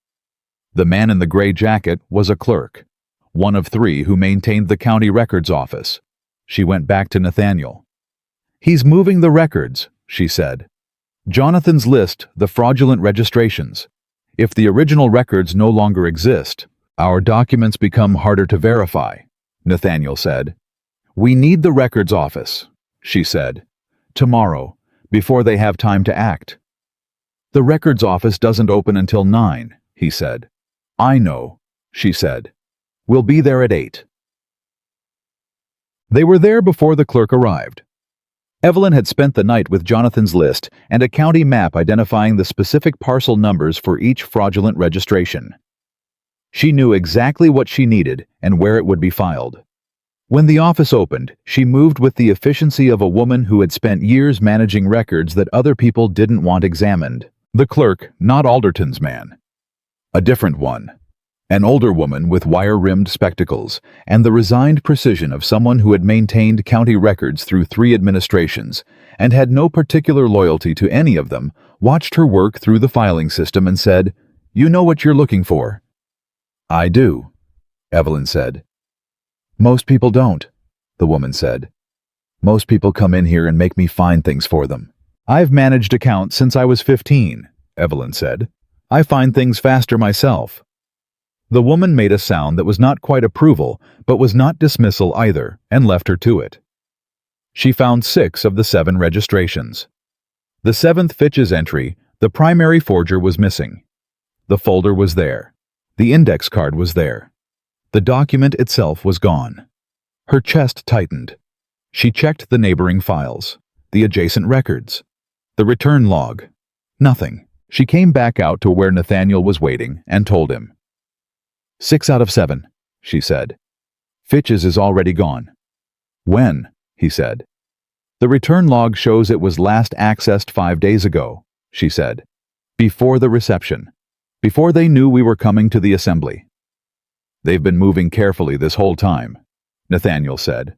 The man in the gray jacket was a clerk, one of 3 who maintained the county records office. She went back to Nathaniel. "He's moving the records," she said. Jonathan's list, the fraudulent registrations. If the original records no longer exist, our documents become harder to verify, Nathaniel said. We need the records office, she said. Tomorrow, before they have time to act. The records office doesn't open until 9, he said. I know, she said. We'll be there at 8. They were there before the clerk arrived. Evelyn had spent the night with Jonathan's list and a county map identifying the specific parcel numbers for each fraudulent registration. She knew exactly what she needed and where it would be filed. When the office opened, she moved with the efficiency of a woman who had spent years managing records that other people didn't want examined. The clerk, not Alderton's man. A different one. An older woman with wire-rimmed spectacles and the resigned precision of someone who had maintained county records through 3 administrations and had no particular loyalty to any of them, watched her work through the filing system and said, "You know what you're looking for." "I do," Evelyn said. "Most people don't," the woman said. "Most people come in here and make me find things for them." "I've managed accounts since I was 15, Evelyn said. "I find things faster myself." The woman made a sound that was not quite approval, but was not dismissal either, and left her to it. She found 6 of the 7 registrations. The 7th Fitch's entry, the primary forger, was missing. The folder was there. The index card was there. The document itself was gone. Her chest tightened. She checked the neighboring files, the adjacent records, the return log. Nothing. She came back out to where Nathaniel was waiting and told him. 6 out of 7, she said. Fitch's is already gone. When? He said. The return log shows it was last accessed 5 days ago, she said. Before the reception. Before they knew we were coming to the assembly. They've been moving carefully this whole time, Nathaniel said.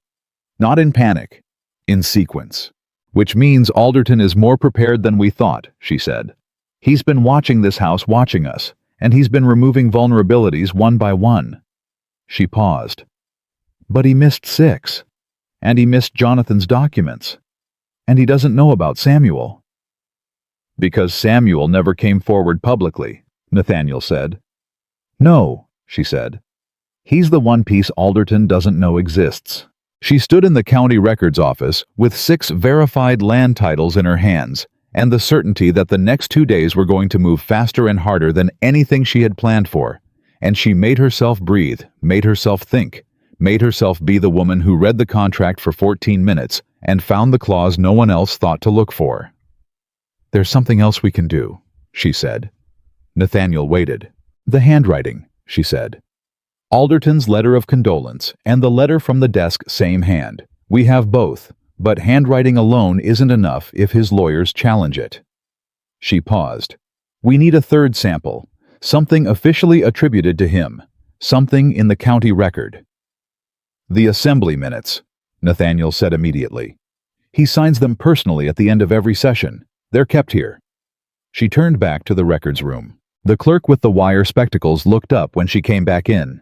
Not in panic, in sequence. Which means Alderton is more prepared than we thought, she said. He's been watching this house watching us, and he's been removing vulnerabilities one by one. She paused. But he missed 6. And he missed Jonathan's documents. And he doesn't know about Samuel. Because Samuel never came forward publicly, Nathaniel said. No, she said. He's the one piece Alderton doesn't know exists. She stood in the county records office with 6 verified land titles in her hands, and the certainty that the next 2 days were going to move faster and harder than anything she had planned for, and she made herself breathe, made herself think, made herself be the woman who read the contract for 14 minutes and found the clause no one else thought to look for. There's something else we can do, she said. Nathaniel waited. The handwriting, she said. Alderton's letter of condolence and the letter from the desk, same hand. We have both. But handwriting alone isn't enough if his lawyers challenge it. She paused. We need a 3rd sample, something officially attributed to him, something in the county record. The assembly minutes, Nathaniel said immediately. He signs them personally at the end of every session. They're kept here. She turned back to the records room. The clerk with the wire spectacles looked up when she came back in.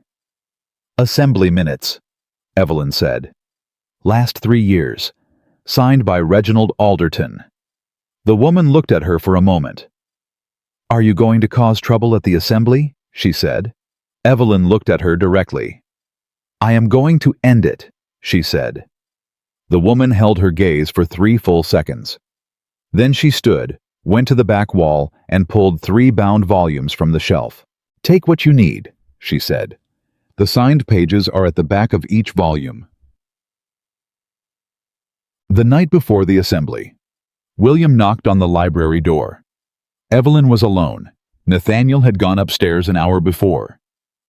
Assembly minutes, Evelyn said. Last 3 years. Signed by Reginald Alderton. The woman looked at her for a moment. Are you going to cause trouble at the assembly? She said. Evelyn looked at her directly. I am going to end it, she said. The woman held her gaze for 3 full seconds. Then she stood, went to the back wall, and pulled 3 bound volumes from the shelf. Take what you need, she said. The signed pages are at the back of each volume. The night before the assembly, William knocked on the library door. Evelyn was alone. Nathaniel had gone upstairs an hour before.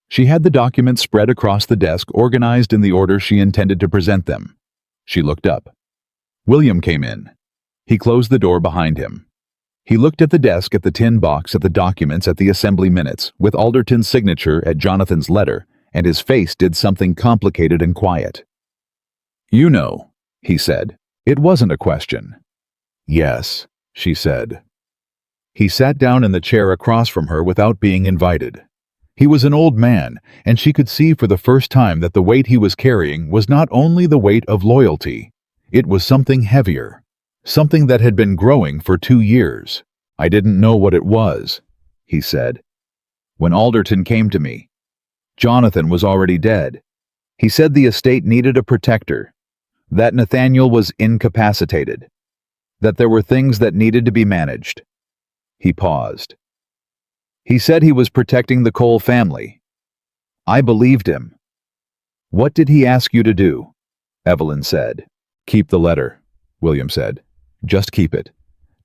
She had the documents spread across the desk, organized in the order she intended to present them. She looked up. William came in. He closed the door behind him. He looked at the desk, at the tin box, at the documents, at the assembly minutes, with Alderton's signature at Jonathan's letter, and his face did something complicated and quiet. You know, he said. It wasn't a question. Yes, she said. He sat down in the chair across from her without being invited. He was an old man, and she could see for the first time that the weight he was carrying was not only the weight of loyalty. It was something heavier. Something that had been growing for 2 years. I didn't know what it was, he said. When Alderton came to me, Jonathan was already dead. He said the estate needed a protector, that Nathaniel was incapacitated, that there were things that needed to be managed. He paused. He said he was protecting the Cole family. I believed him. What did he ask you to do? Evelyn said. Keep the letter, William said. Just keep it.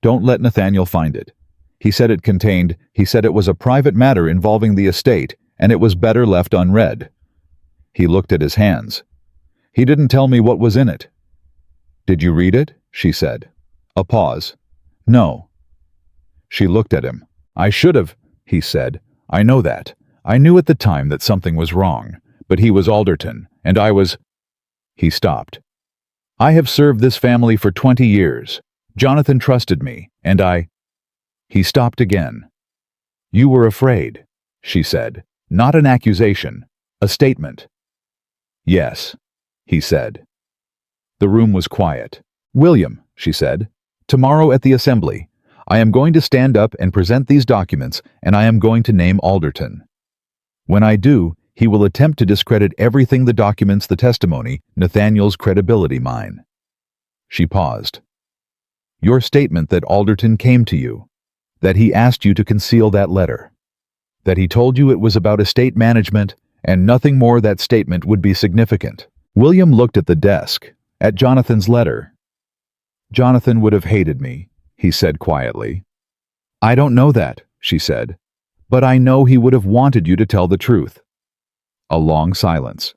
Don't let Nathaniel find it. He said it was a private matter involving the estate, and it was better left unread. He looked at his hands. He didn't tell me what was in it. Did you read it? She said. A pause. No. She looked at him. I should have, he said. I know that. I knew at the time that something was wrong, but he was Alderton, and I was... He stopped. I have served this family for 20 years. Jonathan trusted me, and I... He stopped again. You were afraid, she said. Not an accusation, a statement. Yes, he said. The room was quiet. William, she said, tomorrow at the assembly, I am going to stand up and present these documents, and I am going to name Alderton. When I do, he will attempt to discredit everything the documents, the testimony, Nathaniel's credibility mine. She paused. Your statement that Alderton came to you, that he asked you to conceal that letter, that he told you it was about estate management and nothing more, that statement would be significant. William looked at the desk, at Jonathan's letter. Jonathan would have hated me, he said quietly. I don't know that, she said, but I know he would have wanted you to tell the truth. A long silence.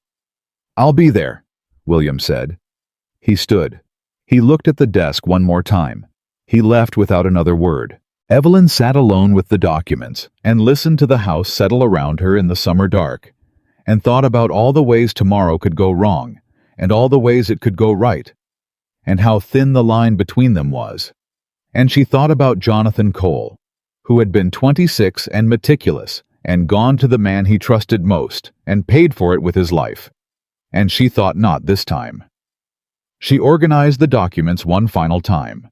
I'll be there, William said. He stood. He looked at the desk one more time. He left without another word. Evelyn sat alone with the documents and listened to the house settle around her in the summer dark, and thought about all the ways tomorrow could go wrong, and all the ways it could go right, and how thin the line between them was. And she thought about Jonathan Cole, who had been 26 and meticulous, and gone to the man he trusted most, and paid for it with his life. And she thought not this time. She organized the documents one final time.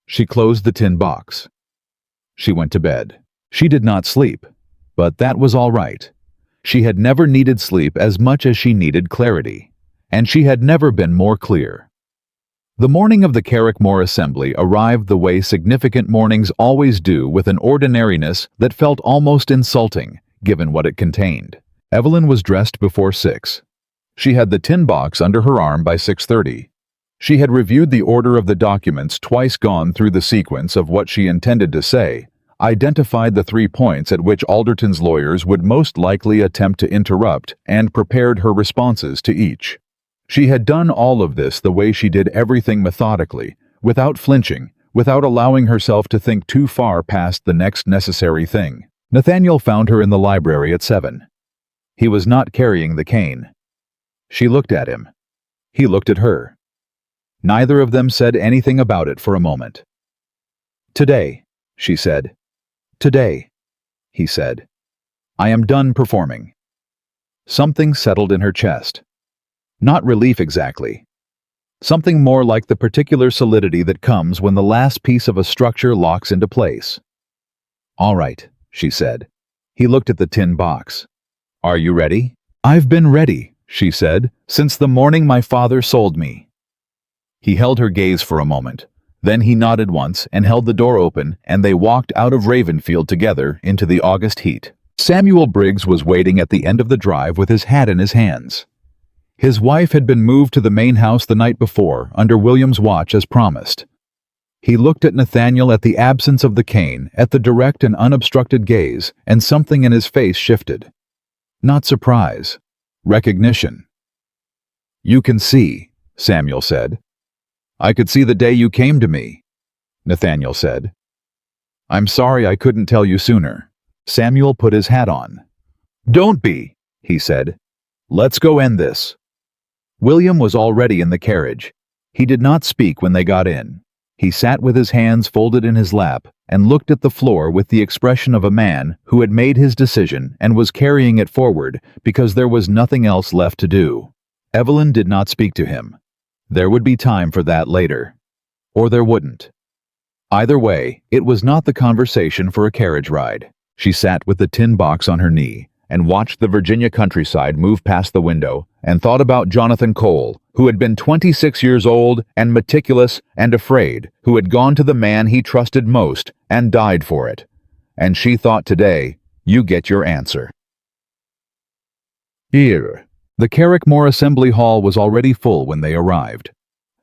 She closed the tin box. She went to bed. She did not sleep, but that was all right. She had never needed sleep as much as she needed clarity, and she had never been more clear. The morning of the Carrickmore Assembly arrived the way significant mornings always do, with an ordinariness that felt almost insulting, given what it contained. Evelyn was dressed before 6. She had the tin box under her arm by 6:30. She had reviewed the order of the documents, twice gone through the sequence of what she intended to say, identified the 3 points at which Alderton's lawyers would most likely attempt to interrupt, and prepared her responses to each. She had done all of this the way she did everything, methodically, without flinching, without allowing herself to think too far past the next necessary thing. Nathaniel found her in the library at 7. He was not carrying the cane. She looked at him. He looked at her. Neither of them said anything about it for a moment. Today, she said. Today, he said. I am done performing. Something settled in her chest. Not relief exactly. Something more like the particular solidity that comes when the last piece of a structure locks into place. All right, she said. He looked at the tin box. Are you ready? I've been ready, she said, since the morning my father sold me. He held her gaze for a moment. Then he nodded once and held the door open, and they walked out of Ravenfield together into the August heat. Samuel Briggs was waiting at the end of the drive with his hat in his hands. His wife had been moved to the main house the night before, under William's watch as promised. He looked at Nathaniel, at the absence of the cane, at the direct and unobstructed gaze, and something in his face shifted. Not surprise. Recognition. You can see, Samuel said. I could see the day you came to me, Nathaniel said. I'm sorry I couldn't tell you sooner. Samuel put his hat on. Don't be, he said. Let's go end this. William was already in the carriage. He did not speak when they got in. He sat with his hands folded in his lap and looked at the floor with the expression of a man who had made his decision and was carrying it forward because there was nothing else left to do. Evelyn did not speak to him. There would be time for that later. or there wouldn't. Either way, it was not the conversation for a carriage ride. She sat with the tin box on her knee and watched the Virginia countryside move past the window and thought about Jonathan Cole, who had been 26 years old and meticulous and afraid, who had gone to the man he trusted most and died for it. And she thought today, you get your answer. Heir. The Carrickmore Assembly Hall was already full when they arrived.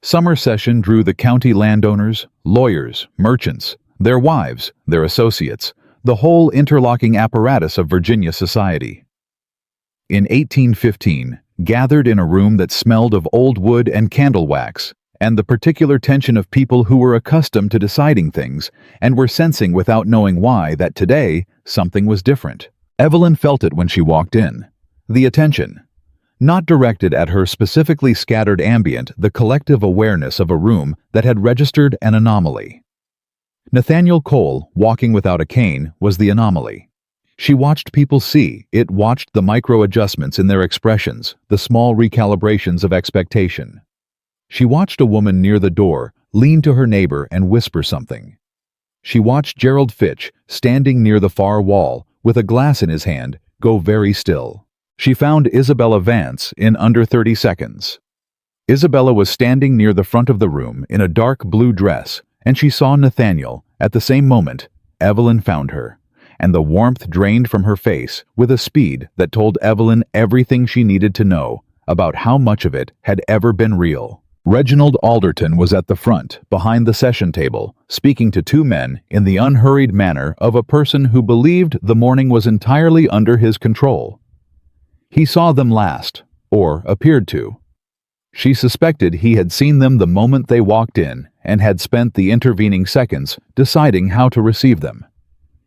Summer session drew the county landowners, lawyers, merchants, their wives, their associates, the whole interlocking apparatus of Virginia society. In 1815, gathered in a room that smelled of old wood and candle wax, and the particular tension of people who were accustomed to deciding things and were sensing without knowing why that today something was different. Evelyn felt it when she walked in. The attention. Not directed at her specifically scattered ambient, the collective awareness of a room that had registered an anomaly. Nathaniel Cole, walking without a cane, was the anomaly. She watched people see, it watched the micro-adjustments in their expressions, the small recalibrations of expectation. She watched a woman near the door lean to her neighbor and whisper something. She watched Gerald Fitch, standing near the far wall, with a glass in his hand, go very still. She found Isabella Vance in under 30 seconds. Isabella was standing near the front of the room in a dark blue dress, and she saw Nathaniel. At the same moment, Evelyn found her, and the warmth drained from her face with a speed that told Evelyn everything she needed to know about how much of it had ever been real. Reginald Alderton was at the front, behind the session table, speaking to two men in the unhurried manner of a person who believed the morning was entirely under his control. He saw them last, or appeared to. She suspected he had seen them the moment they walked in and had spent the intervening seconds deciding how to receive them.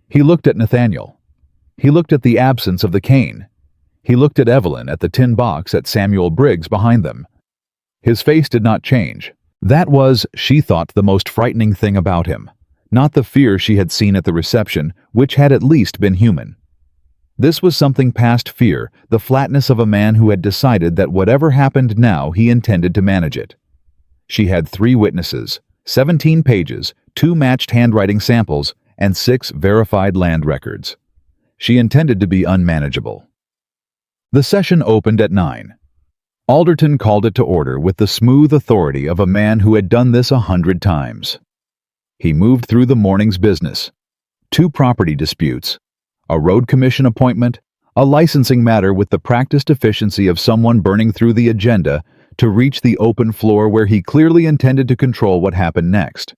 He looked at Nathaniel. He looked at the absence of the cane. He looked at Evelyn, at the tin box, at Samuel Briggs behind them. His face did not change. That was, she thought, the most frightening thing about him, not the fear she had seen at the reception, which had at least been human. This was something past fear, the flatness of a man who had decided that whatever happened now he intended to manage it. She had 3 witnesses, 17 pages, 2 matched handwriting samples, and 6 verified land records. She intended to be unmanageable. The session opened at 9. Alderton called it to order with the smooth authority of a man who had done this 100 times. He moved through the morning's business. 2 property disputes, a road commission appointment, a licensing matter with the practiced efficiency of someone burning through the agenda to reach the open floor where he clearly intended to control what happened next.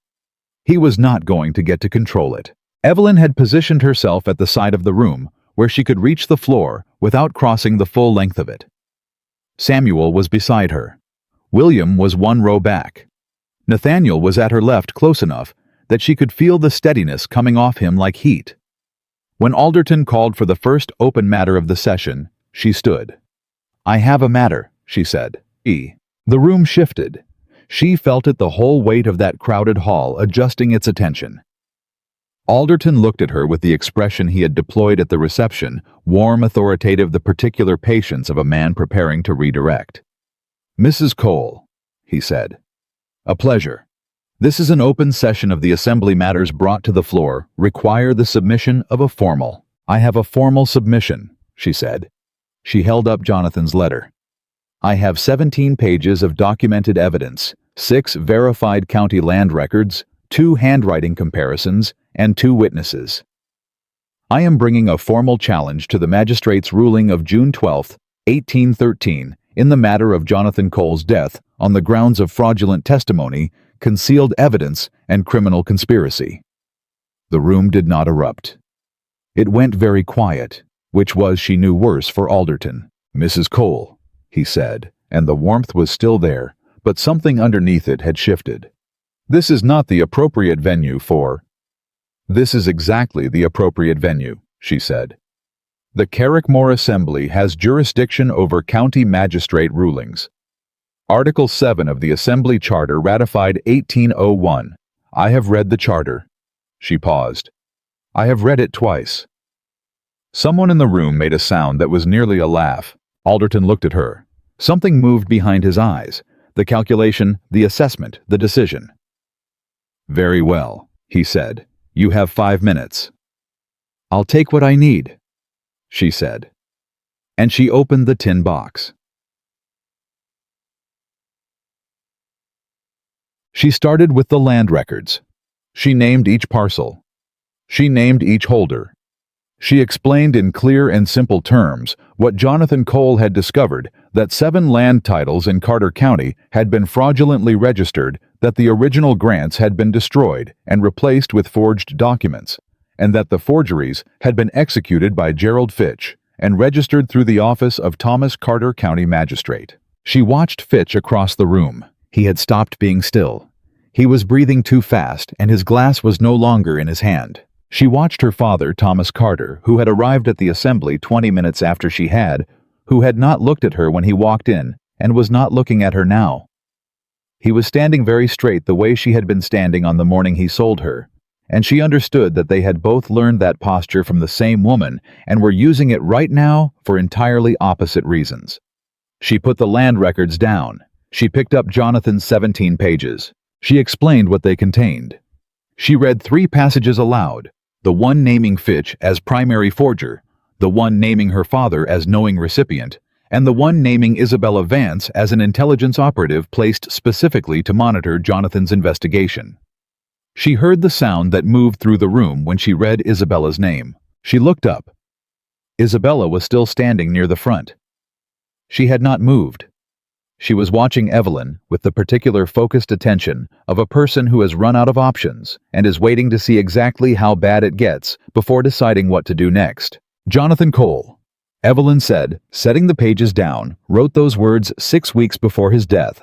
He was not going to get to control it. Evelyn had positioned herself at the side of the room where she could reach the floor without crossing the full length of it. Samuel was beside her. William was 1 row back. Nathaniel was at her left close enough that she could feel the steadiness coming off him like heat. When Alderton called for the first open matter of the session, she stood. "I have a matter," she said. The room shifted. She felt it, the whole weight of that crowded hall adjusting its attention. Alderton looked at her with the expression he had deployed at the reception, warm, authoritative, the particular patience of a man preparing to redirect. "Mrs. Cole," he said. "A pleasure. This is an open session of the Assembly. Matters brought to the floor require the submission of a formal." "I have a formal submission," she said. She held up Jonathan's letter. "I have 17 pages of documented evidence, 6 verified county land records, 2 handwriting comparisons, and 2 witnesses. I am bringing a formal challenge to the magistrate's ruling of June 12, 1813, in the matter of Jonathan Cole's death on the grounds of fraudulent testimony, concealed evidence, and criminal conspiracy." The room did not erupt. It went very quiet, which was, she knew, worse for Alderton. "Mrs. Cole," he said, and the warmth was still there, but something underneath it had shifted. "This is not the appropriate venue for—" "This is exactly the appropriate venue," she said. "The Carrickmore Assembly has jurisdiction over county magistrate rulings. Article 7 of the Assembly Charter ratified 1801. I have read the charter." She paused. "I have read it twice." Someone in the room made a sound that was nearly a laugh. Alderton looked at her. Something moved behind his eyes. The calculation, the assessment, the decision. "Very well," he said. "You have 5 minutes." "I'll take what I need," she said. And she opened the tin box. She started with the land records. She named each parcel. She named each holder. She explained in clear and simple terms what Jonathan Cole had discovered, that 7 land titles in Carter County had been fraudulently registered, that the original grants had been destroyed and replaced with forged documents, and that the forgeries had been executed by Gerald Fitch and registered through the office of Thomas Carter County Magistrate. She watched Fitch across the room. He had stopped being still. He was breathing too fast, and his glass was no longer in his hand. She watched her father, Thomas Carter, who had arrived at the assembly 20 minutes after she had, who had not looked at her when he walked in, and was not looking at her now. He was standing very straight the way she had been standing on the morning he sold her, and she understood that they had both learned that posture from the same woman and were using it right now for entirely opposite reasons. She put the land records down. She picked up Jonathan's 17 pages. She explained what they contained. She read 3 passages aloud, the one naming Fitch as primary forger, the one naming her father as knowing recipient, and the one naming Isabella Vance as an intelligence operative placed specifically to monitor Jonathan's investigation. She heard the sound that moved through the room when she read Isabella's name. She looked up. Isabella was still standing near the front. She had not moved. She was watching Evelyn with the particular focused attention of a person who has run out of options and is waiting to see exactly how bad it gets before deciding what to do next. "Jonathan Cole," Evelyn said, setting the pages down, wrote those words 6 weeks before his death.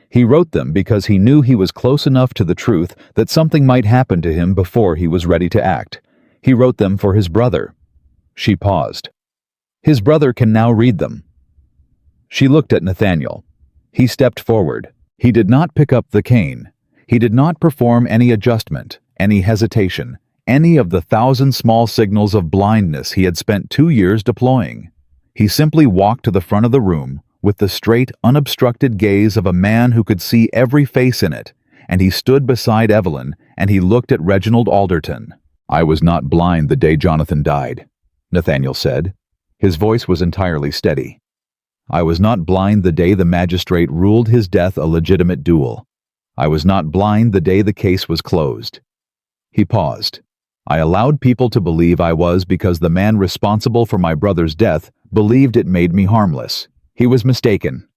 He wrote them because he knew he was close enough to the truth that something might happen to him before he was ready to act. He wrote them for his brother. She paused. His brother can now read them. She looked at Nathaniel. He stepped forward. He did not pick up the cane. He did not perform any adjustment, any hesitation, any of the 1,000 small signals of blindness he had spent 2 years deploying. He simply walked to the front of the room with the straight, unobstructed gaze of a man who could see every face in it, and he stood beside Evelyn and he looked at Reginald Alderton. "I was not blind the day Jonathan died," Nathaniel said. His voice was entirely steady. "I was not blind the day the magistrate ruled his death a legitimate duel. I was not blind the day the case was closed." He paused. "I allowed people to believe I was because the man responsible for my brother's death believed it made me harmless. He was mistaken."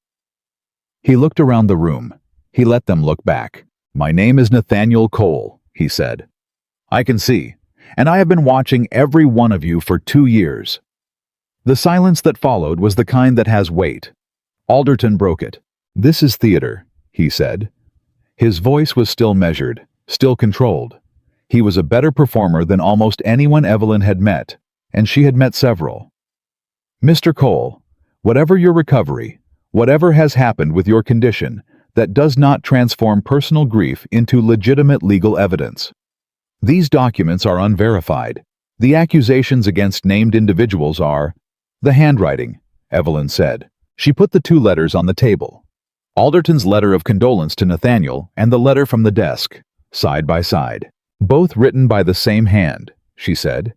He looked around the room. He let them look back. "My name is Nathaniel Cole," he said. "I can see, and I have been watching every one of you for 2 years." The silence that followed was the kind that has weight. Alderton broke it. "This is theater," he said. His voice was still measured, still controlled. He was a better performer than almost anyone Evelyn had met, and she had met several. "Mr. Cole, whatever your recovery, whatever has happened with your condition, that does not transform personal grief into legitimate legal evidence. These documents are unverified. The accusations against named individuals are..." "The handwriting," Evelyn said. She put the 2 letters on the table. Alderton's letter of condolence to Nathaniel and the letter from the desk, side by side. "Both written by the same hand," she said.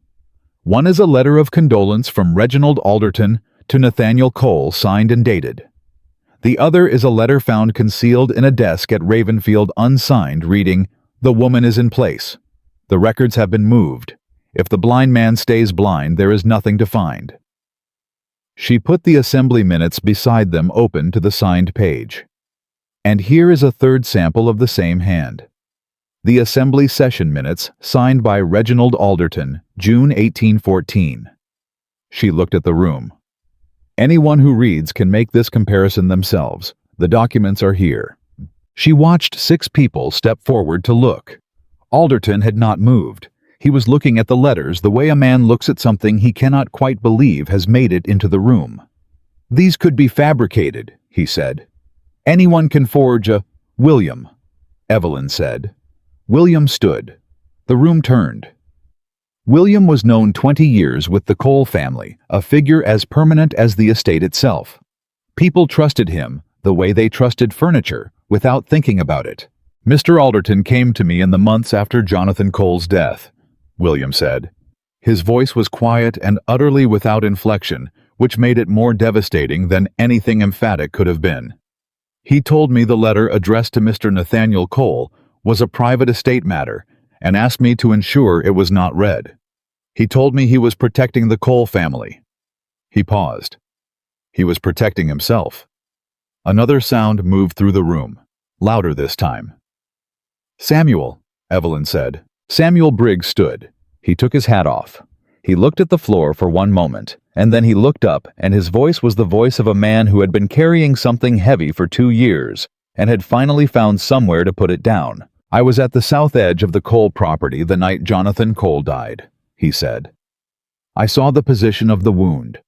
"One is a letter of condolence from Reginald Alderton to Nathaniel Cole, signed and dated. The other is a letter found concealed in a desk at Ravenfield unsigned, reading, 'The woman is in place. The records have been moved. If the blind man stays blind, there is nothing to find.'" She put the assembly minutes beside them, open to the signed page. And here is a third sample of the same hand. The assembly session minutes, signed by Reginald Alderton, June 1814. She looked at the room. Anyone who reads can make this comparison themselves. The documents are here. She watched 6 people step forward to look. Alderton had not moved. He was looking at the letters the way a man looks at something he cannot quite believe has made it into the room. "These could be fabricated," he said. "Anyone can forge a..." "William," Evelyn said. William stood. The room turned. William was known 20 years with the Cole family, a figure as permanent as the estate itself. People trusted him the way they trusted furniture, without thinking about it. Mr. Alderton came to me in the months after Jonathan Cole's death, William said. His voice was quiet and utterly without inflection, which made it more devastating than anything emphatic could have been. He told me the letter addressed to Mr. Nathaniel Cole was a private estate matter and asked me to ensure it was not read. He told me he was protecting the Cole family. He paused. He was protecting himself. Another sound moved through the room, louder this time. "Samuel," Evelyn said. Samuel Briggs stood. He took his hat off. He looked at the floor for one moment, and then he looked up, and his voice was the voice of a man who had been carrying something heavy for 2 years and had finally found somewhere to put it down. "I was at the south edge of the Cole property the night Jonathan Cole died," he said. "I saw the position of the wound.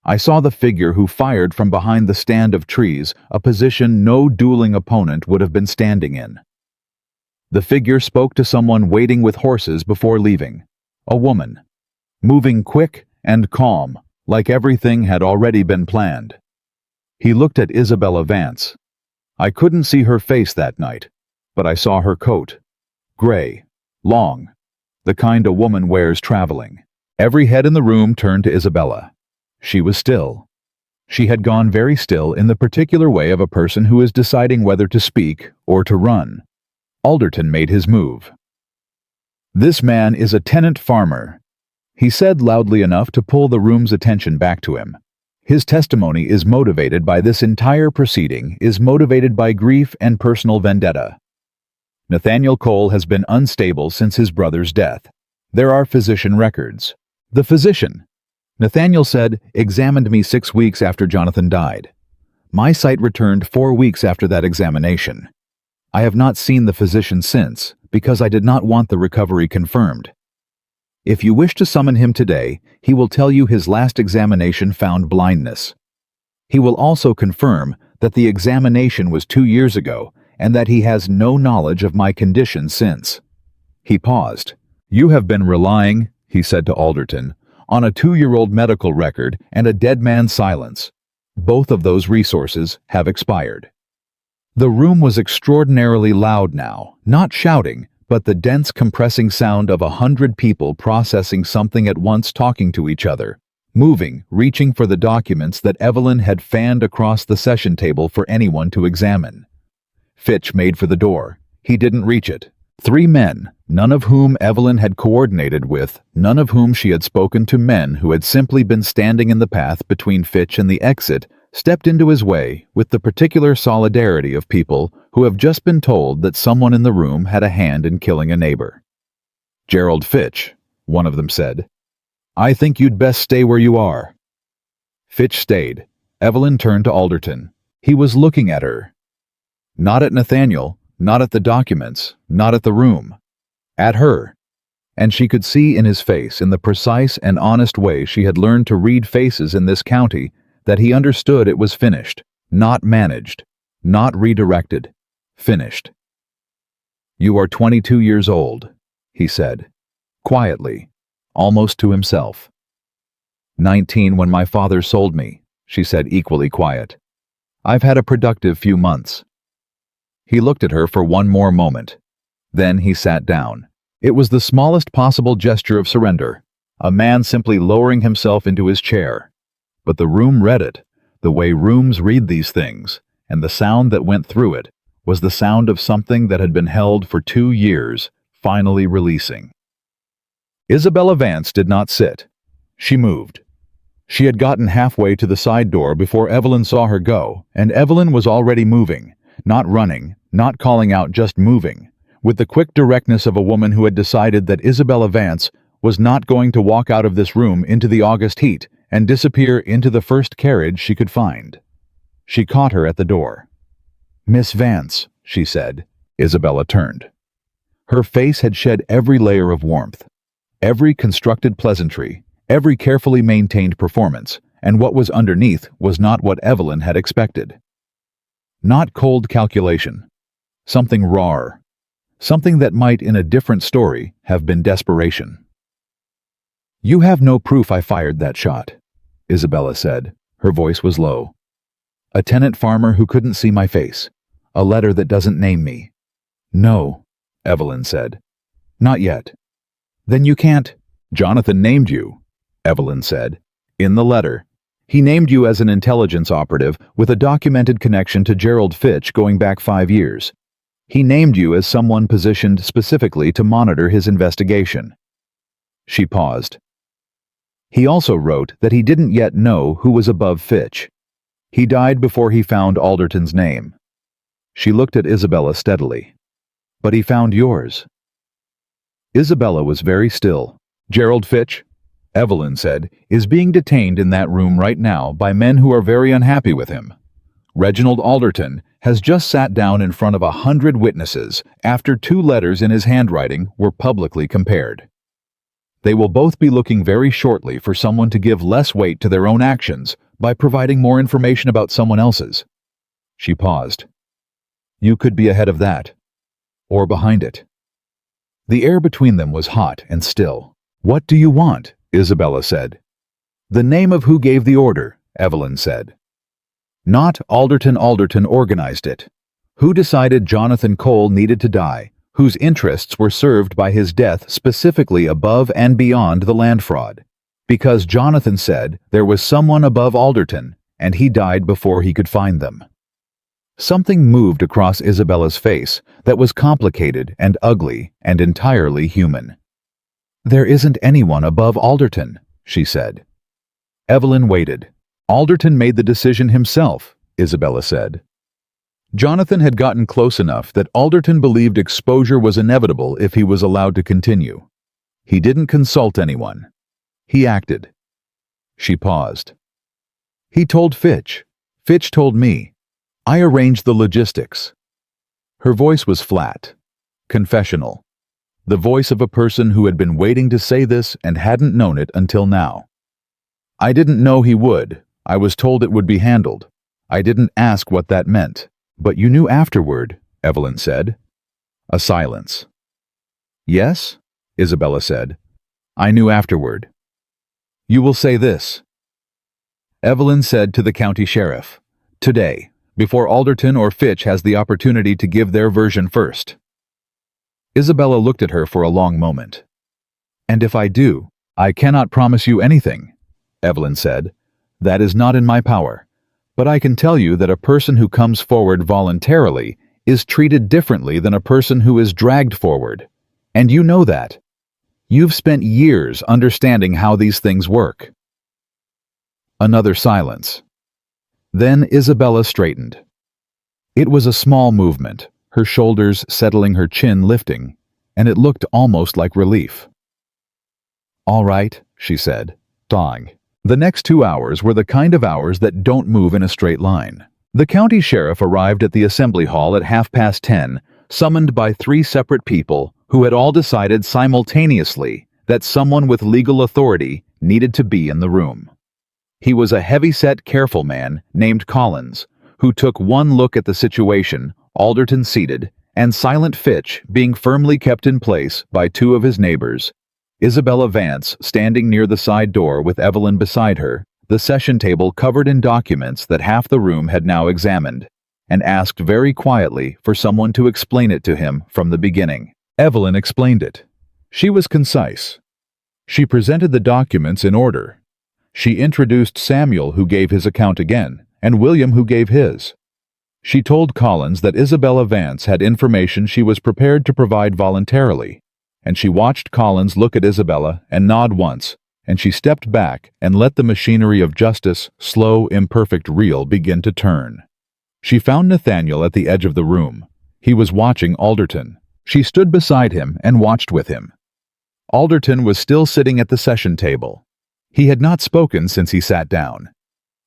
I saw the figure who fired from behind the stand of trees, a position no dueling opponent would have been standing in. The figure spoke to someone waiting with horses before leaving, a woman, moving quick and calm, like everything had already been planned." He looked at Isabella Vance. "I couldn't see her face that night, but I saw her coat. Gray, long, the kind a woman wears traveling." Every head in the room turned to Isabella. She was still. She had gone very still in the particular way of a person who is deciding whether to speak or to run. Alderton made his move. "This man is a tenant farmer," he said loudly enough to pull the room's attention back to him. "His testimony is motivated by this entire proceeding, is motivated by grief and personal vendetta. Nathaniel Cole has been unstable since his brother's death. There are physician records. The physician," Nathaniel said, "examined me 6 weeks after Jonathan died. My sight returned 4 weeks after that examination. I have not seen the physician since, because I did not want the recovery confirmed. If you wish to summon him today, he will tell you his last examination found blindness. He will also confirm that the examination was 2 years ago and that he has no knowledge of my condition since." He paused. "You have been relying," he said to Alderton, "on a 2-year-old medical record and a dead man's silence. Both of those resources have expired." The room was extraordinarily loud now, not shouting, but the dense compressing sound of 100 people processing something at once, talking to each other, moving, reaching for the documents that Evelyn had fanned across the session table for anyone to examine. Fitch made for the door. He didn't reach it. 3 men, none of whom Evelyn had coordinated with, none of whom she had spoken to, men who had simply been standing in the path between Fitch and the exit, stepped into his way with the particular solidarity of people who have just been told that someone in the room had a hand in killing a neighbor. "Gerald Fitch," one of them said, "I think you'd best stay where you are." Fitch stayed. Evelyn turned to Alderton. He was looking at her. Not at Nathaniel, not at the documents, not at the room. At her. And she could see in his face, in the precise and honest way she had learned to read faces in this county, that he understood it was finished, not managed, not redirected, finished. "You are 22 years old," he said, quietly, almost to himself. 19 when my father sold me," she said, equally quiet. "I've had a productive few months." He looked at her for one more moment. Then he sat down. It was the smallest possible gesture of surrender, a man simply lowering himself into his chair. But the room read it, the way rooms read these things, and the sound that went through it was the sound of something that had been held for 2 years, finally releasing. Isabella Vance did not sit. She moved. She had gotten halfway to the side door before Evelyn saw her go, and Evelyn was already moving, not running, not calling out, just moving, with the quick directness of a woman who had decided that Isabella Vance was not going to walk out of this room into the August heat and disappear into the first carriage she could find. She caught her at the door. "Miss Vance," she said. Isabella turned. Her face had shed every layer of warmth, every constructed pleasantry, every carefully maintained performance, and what was underneath was not what Evelyn had expected. Not cold calculation. Something raw. Something that might, in a different story, have been desperation. "You have no proof I fired that shot," Isabella said. Her voice was low. "A tenant farmer who couldn't see my face. A letter that doesn't name me. No, Evelyn said. Not yet. Then you can't. Jonathan named you, Evelyn said. In the letter. He named you as an intelligence operative with a documented connection to Gerald Fitch going back 5 years. He named you as someone positioned specifically to monitor his investigation. She paused. He also wrote that he didn't yet know who was above Fitch. He died before he found Alderton's name. She looked at Isabella steadily. But he found yours. Isabella was very still. Gerald Fitch, Evelyn said, is being detained in that room right now by men who are very unhappy with him. Reginald Alderton has just sat down in front of 100 witnesses after 2 letters in his handwriting were publicly compared. They will both be looking very shortly for someone to give less weight to their own actions by providing more information about someone else's. She paused. You could be ahead of that. Or behind it. The air between them was hot and still. What do you want? Isabella said. The name of who gave the order, Evelyn said. Not Alderton organized it. Who decided Nathaniel Cole needed to die, whose interests were served by his death specifically above and beyond the land fraud? Because Jonathan said there was someone above Alderton, and he died before he could find them. Something moved across Isabella's face that was complicated and ugly and entirely human. There isn't anyone above Alderton, she said. Evelyn waited. Alderton made the decision himself, Isabella said. Jonathan had gotten close enough that Alderton believed exposure was inevitable if he was allowed to continue. He didn't consult anyone. He acted. She paused. He told Fitch. Fitch told me. I arranged the logistics. Her voice was flat, confessional. The voice of a person who had been waiting to say this and hadn't known it until now. I didn't know he would. I was told it would be handled. I didn't ask what that meant. But you knew afterward, Evelyn said. A silence. Yes, Isabella said. I knew afterward. You will say this. Evelyn said to the county sheriff. Today, before Alderton or Fitch has the opportunity to give their version first. Isabella looked at her for a long moment. And if I do, I cannot promise you anything, Evelyn said. That is not in my power. But I can tell you that a person who comes forward voluntarily is treated differently than a person who is dragged forward. And you know that. You've spent years understanding how these things work. Another silence. Then Isabella straightened. It was a small movement, her shoulders settling, her chin lifting, and it looked almost like relief. All right, she said, thawing. The next 2 hours were the kind of hours that don't move in a straight line. The county sheriff arrived at the assembly hall at 10:30, summoned by 3 separate people who had all decided simultaneously that someone with legal authority needed to be in the room. He was a heavy-set, careful man named Collins, who took one look at the situation, Alderton seated, and silent Fitch being firmly kept in place by 2 of his neighbors, Isabella Vance standing near the side door with Evelyn beside her, the session table covered in documents that half the room had now examined, and asked very quietly for someone to explain it to him from the beginning. Evelyn explained it. She was concise. She presented the documents in order. She introduced Samuel, who gave his account again, and William, who gave his. She told Collins that Isabella Vance had information she was prepared to provide voluntarily, and she watched Collins look at Isabella and nod once, and she stepped back and let the machinery of justice, slow, imperfect reel, begin to turn. She found Nathaniel at the edge of the room. He was watching Alderton. She stood beside him and watched with him. Alderton was still sitting at the session table. He had not spoken since he sat down.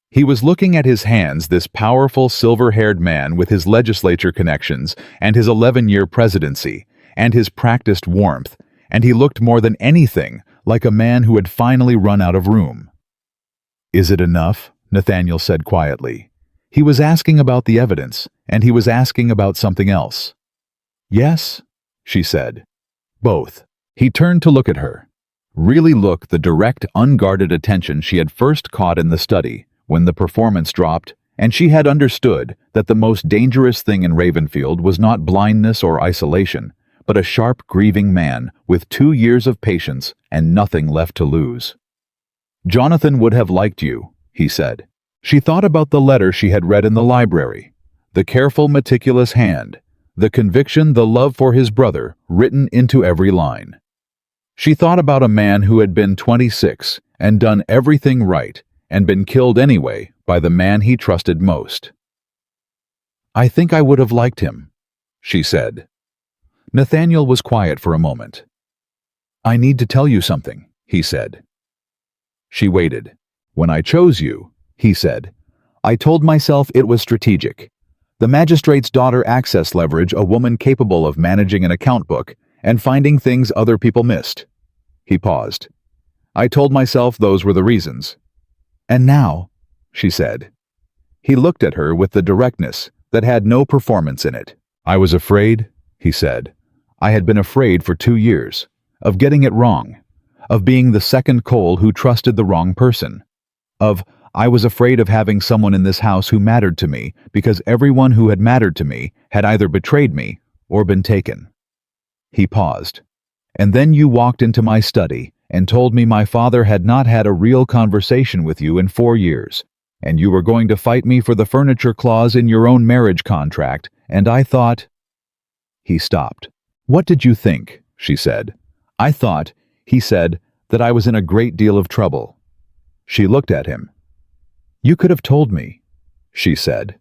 He was looking at his hands, this powerful silver-haired man with his legislature connections and his 11-year presidency and his practiced warmth, and he looked more than anything like a man who had finally run out of room. Is it enough? Nathaniel said quietly. He was asking about the evidence, and he was asking about something else. Yes, she said. Both. He turned to look at her. Really look the direct, unguarded attention she had first caught in the study when the performance dropped and she had understood that the most dangerous thing in Ravenfield was not blindness or isolation, but a sharp, grieving man with 2 years of patience and nothing left to lose. "Jonathan would have liked you," he said. She thought about the letter she had read in the library, the careful, meticulous hand, the conviction, the love for his brother written into every line. She thought about a man who had been 26 and done everything right and been killed anyway by the man he trusted most. "I think I would have liked him," she said. Nathaniel was quiet for a moment. "I need to tell you something," he said. She waited. "When I chose you," he said, "I told myself it was strategic. The magistrate's daughter access leverage, a woman capable of managing an account book and finding things other people missed." He paused. "I told myself those were the reasons." "And now," she said. He looked at her with the directness that had no performance in it. "I was afraid," he said. "I had been afraid for 2 years, of getting it wrong, of being the second Cole who trusted the wrong person, I was afraid of having someone in this house who mattered to me because everyone who had mattered to me had either betrayed me or been taken." He paused. "And then you walked into my study and told me my father had not had a real conversation with you in 4 years, and you were going to fight me for the furniture clause in your own marriage contract, and I thought—" He stopped. "What did you think?" she said. "I thought," he said, "that I was in a great deal of trouble." She looked at him. "You could have told me," she said.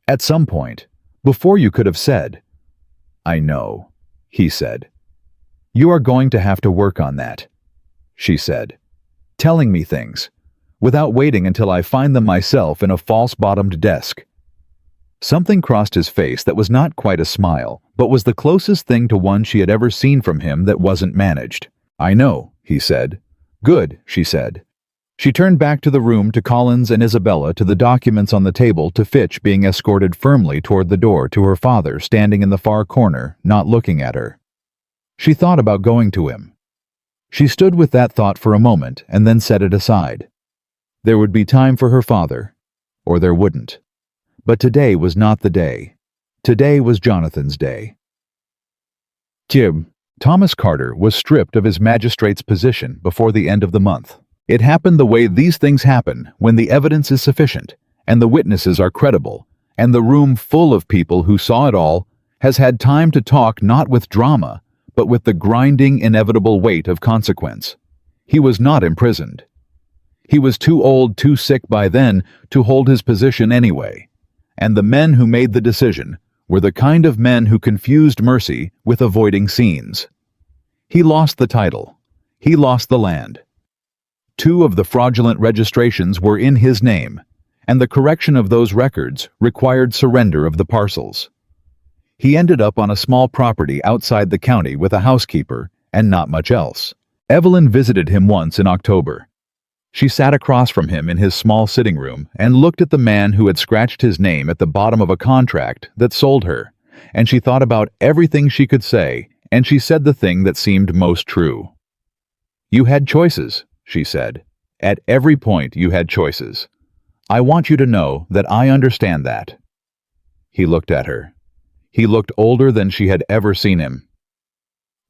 "At some point, before you could have said." "I know," he said. "You are going to have to work on that," she said. "Telling me things, without waiting until I find them myself in a false-bottomed desk." Something crossed his face that was not quite a smile, but was the closest thing to one she had ever seen from him that wasn't managed. "I know," he said. "Good," she said. She turned back to the room, to Collins and Isabella, to the documents on the table, to Fitch being escorted firmly toward the door, to her father standing in the far corner, not looking at her. She thought about going to him. She stood with that thought for a moment and then set it aside. There would be time for her father, or there wouldn't. But today was not the day. Today was Jonathan's day. Thomas Carter was stripped of his magistrate's position before the end of the month. It happened the way these things happen, when the evidence is sufficient, and the witnesses are credible, and the room full of people who saw it all has had time to talk not with drama, but with the grinding, inevitable weight of consequence. He was not imprisoned. He was too old, too sick by then to hold his position anyway, and the men who made the decision were the kind of men who confused mercy with avoiding scenes. He lost the title. He lost the land. 2 of the fraudulent registrations were in his name, and the correction of those records required surrender of the parcels. He ended up on a small property outside the county with a housekeeper and not much else. Evelyn visited him once in October. She sat across from him in his small sitting room and looked at the man who had scratched his name at the bottom of a contract that sold her, and she thought about everything she could say, and she said the thing that seemed most true. "You had choices," she said. "At every point you had choices. I want you to know that I understand that." He looked at her. He looked older than she had ever seen him.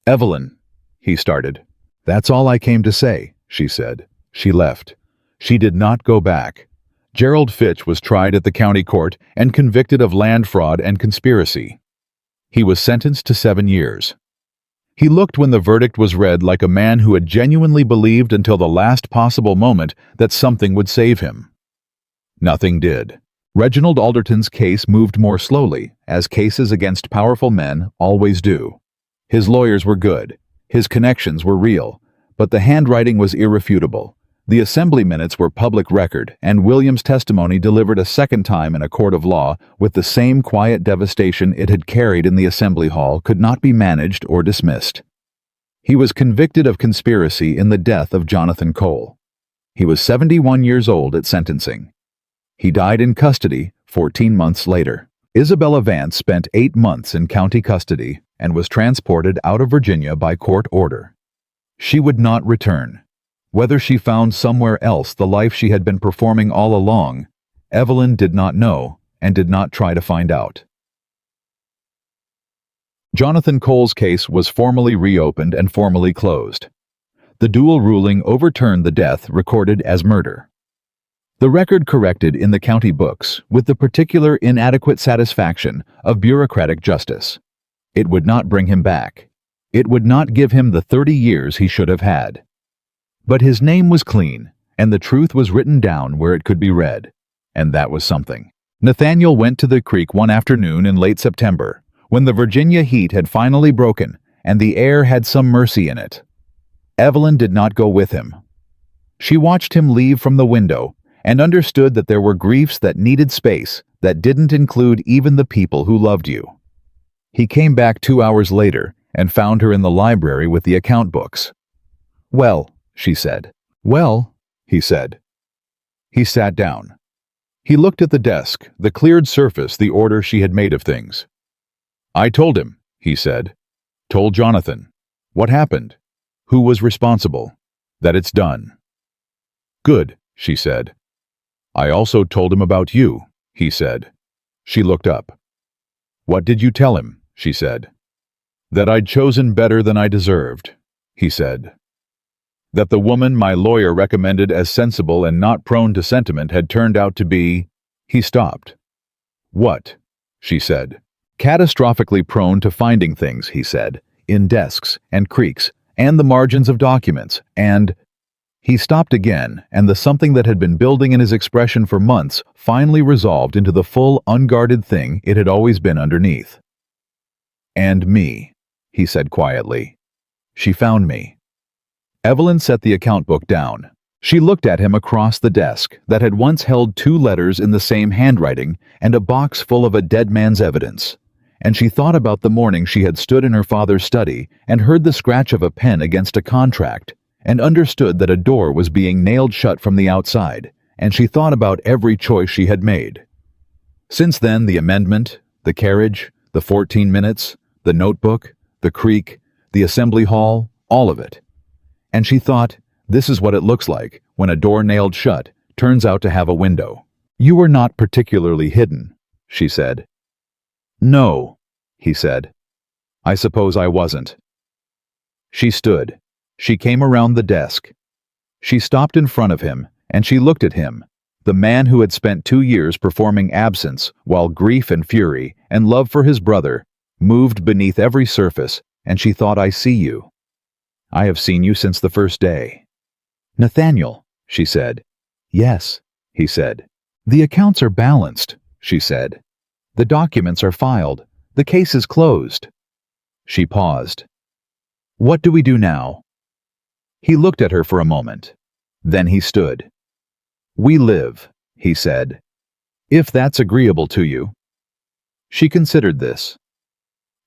"Evelyn," he started. "That's all I came to say," she said. She left. She did not go back. Gerald Fitch was tried at the county court and convicted of land fraud and conspiracy. He was sentenced to 7 years. He looked when the verdict was read like a man who had genuinely believed until the last possible moment that something would save him. Nothing did. Reginald Alderton's case moved more slowly, as cases against powerful men always do. His lawyers were good. His connections were real. But the handwriting was irrefutable. The assembly minutes were public record, and William's testimony delivered a second time in a court of law with the same quiet devastation it had carried in the assembly hall could not be managed or dismissed. He was convicted of conspiracy in the death of Jonathan Cole. He was 71 years old at sentencing. He died in custody 14 months later. Isabella Vance spent 8 months in county custody and was transported out of Virginia by court order. She would not return. Whether she found somewhere else the life she had been performing all along, Evelyn did not know and did not try to find out. Jonathan Cole's case was formally reopened and formally closed. The dual ruling overturned the death recorded as murder. The record corrected in the county books with the particular inadequate satisfaction of bureaucratic justice. It would not bring him back. It would not give him the 30 years he should have had. But his name was clean, and the truth was written down where it could be read. And that was something. Nathaniel went to the creek one afternoon in late September, when the Virginia heat had finally broken and the air had some mercy in it. Evelyn did not go with him. She watched him leave from the window and understood that there were griefs that needed space that didn't include even the people who loved you. He came back 2 hours later and found her in the library with the account books. "Well," she said. "Well," he said. He sat down. He looked at the desk, the cleared surface, the order she had made of things. "I told him," he said. "Told Jonathan. What happened? Who was responsible? That it's done." "Good," she said. "I also told him about you," he said. She looked up. "What did you tell him?" she said. "That I'd chosen better than I deserved," he said. "That the woman my lawyer recommended as sensible and not prone to sentiment had turned out to be—" He stopped. "What?" she said. "Catastrophically prone to finding things," he said, "in desks and creaks and the margins of documents, and—" He stopped again, and the something that had been building in his expression for months finally resolved into the full, unguarded thing it had always been underneath. "And me," he said quietly. "She found me." Evelyn set the account book down. She looked at him across the desk that had once held 2 letters in the same handwriting and a box full of a dead man's evidence. And she thought about the morning she had stood in her father's study and heard the scratch of a pen against a contract, and understood that a door was being nailed shut from the outside, and she thought about every choice she had made. Since then, the amendment, the carriage, the 14 minutes, the notebook, the creek, the assembly hall, all of it. And she thought, this is what it looks like when a door nailed shut turns out to have a window. "You were not particularly hidden," she said. "No," he said. "I suppose I wasn't." She stood. She came around the desk. She stopped in front of him, and she looked at him, the man who had spent 2 years performing absence while grief and fury and love for his brother moved beneath every surface, and she thought, "I see you. I have seen you since the first day." "Nathaniel," she said. "Yes," he said. "The accounts are balanced," she said. "The documents are filed. The case is closed." She paused. "What do we do now?" He looked at her for a moment. Then he stood. "We live," he said. "If that's agreeable to you." She considered this.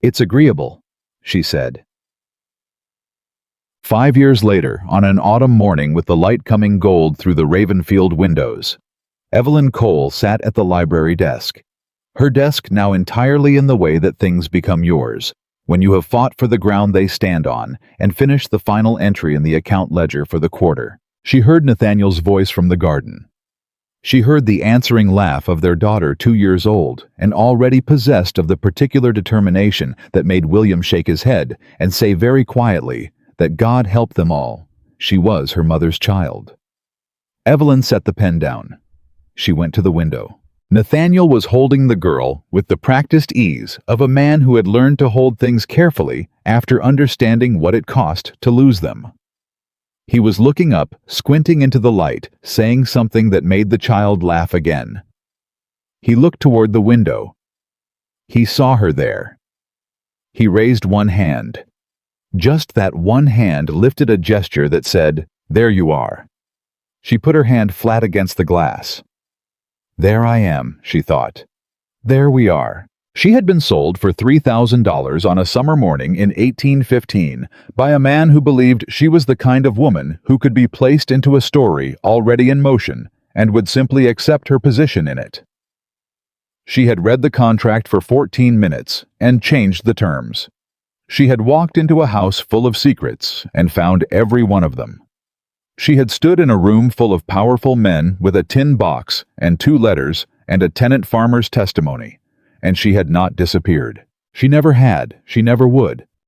"It's agreeable," she said. 5 years later, on an autumn morning with the light coming gold through the Ravenfield windows, Evelyn Cole sat at the library desk. Her desk now entirely in the way that things become yours, when you have fought for the ground they stand on and finished the final entry in the account ledger for the quarter. She heard Nathaniel's voice from the garden. She heard the answering laugh of their daughter 2 years old and already possessed of the particular determination that made William shake his head and say very quietly that God help them all. She was her mother's child. Evelyn set the pen down. She went to the window. Nathaniel was holding the girl with the practiced ease of a man who had learned to hold things carefully after understanding what it cost to lose them. He was looking up, squinting into the light, saying something that made the child laugh again. He looked toward the window. He saw her there. He raised one hand. Just that one hand lifted a gesture that said, "There you are." She put her hand flat against the glass. "There I am," she thought. "There we are." She had been sold for $3,000 on a summer morning in 1815 by a man who believed she was the kind of woman who could be placed into a story already in motion and would simply accept her position in it. She had read the contract for 14 minutes and changed the terms. She had walked into a house full of secrets and found every one of them. She had stood in a room full of powerful men with a tin box and 2 letters and a tenant farmer's testimony, and she had not disappeared. She never had, she never would.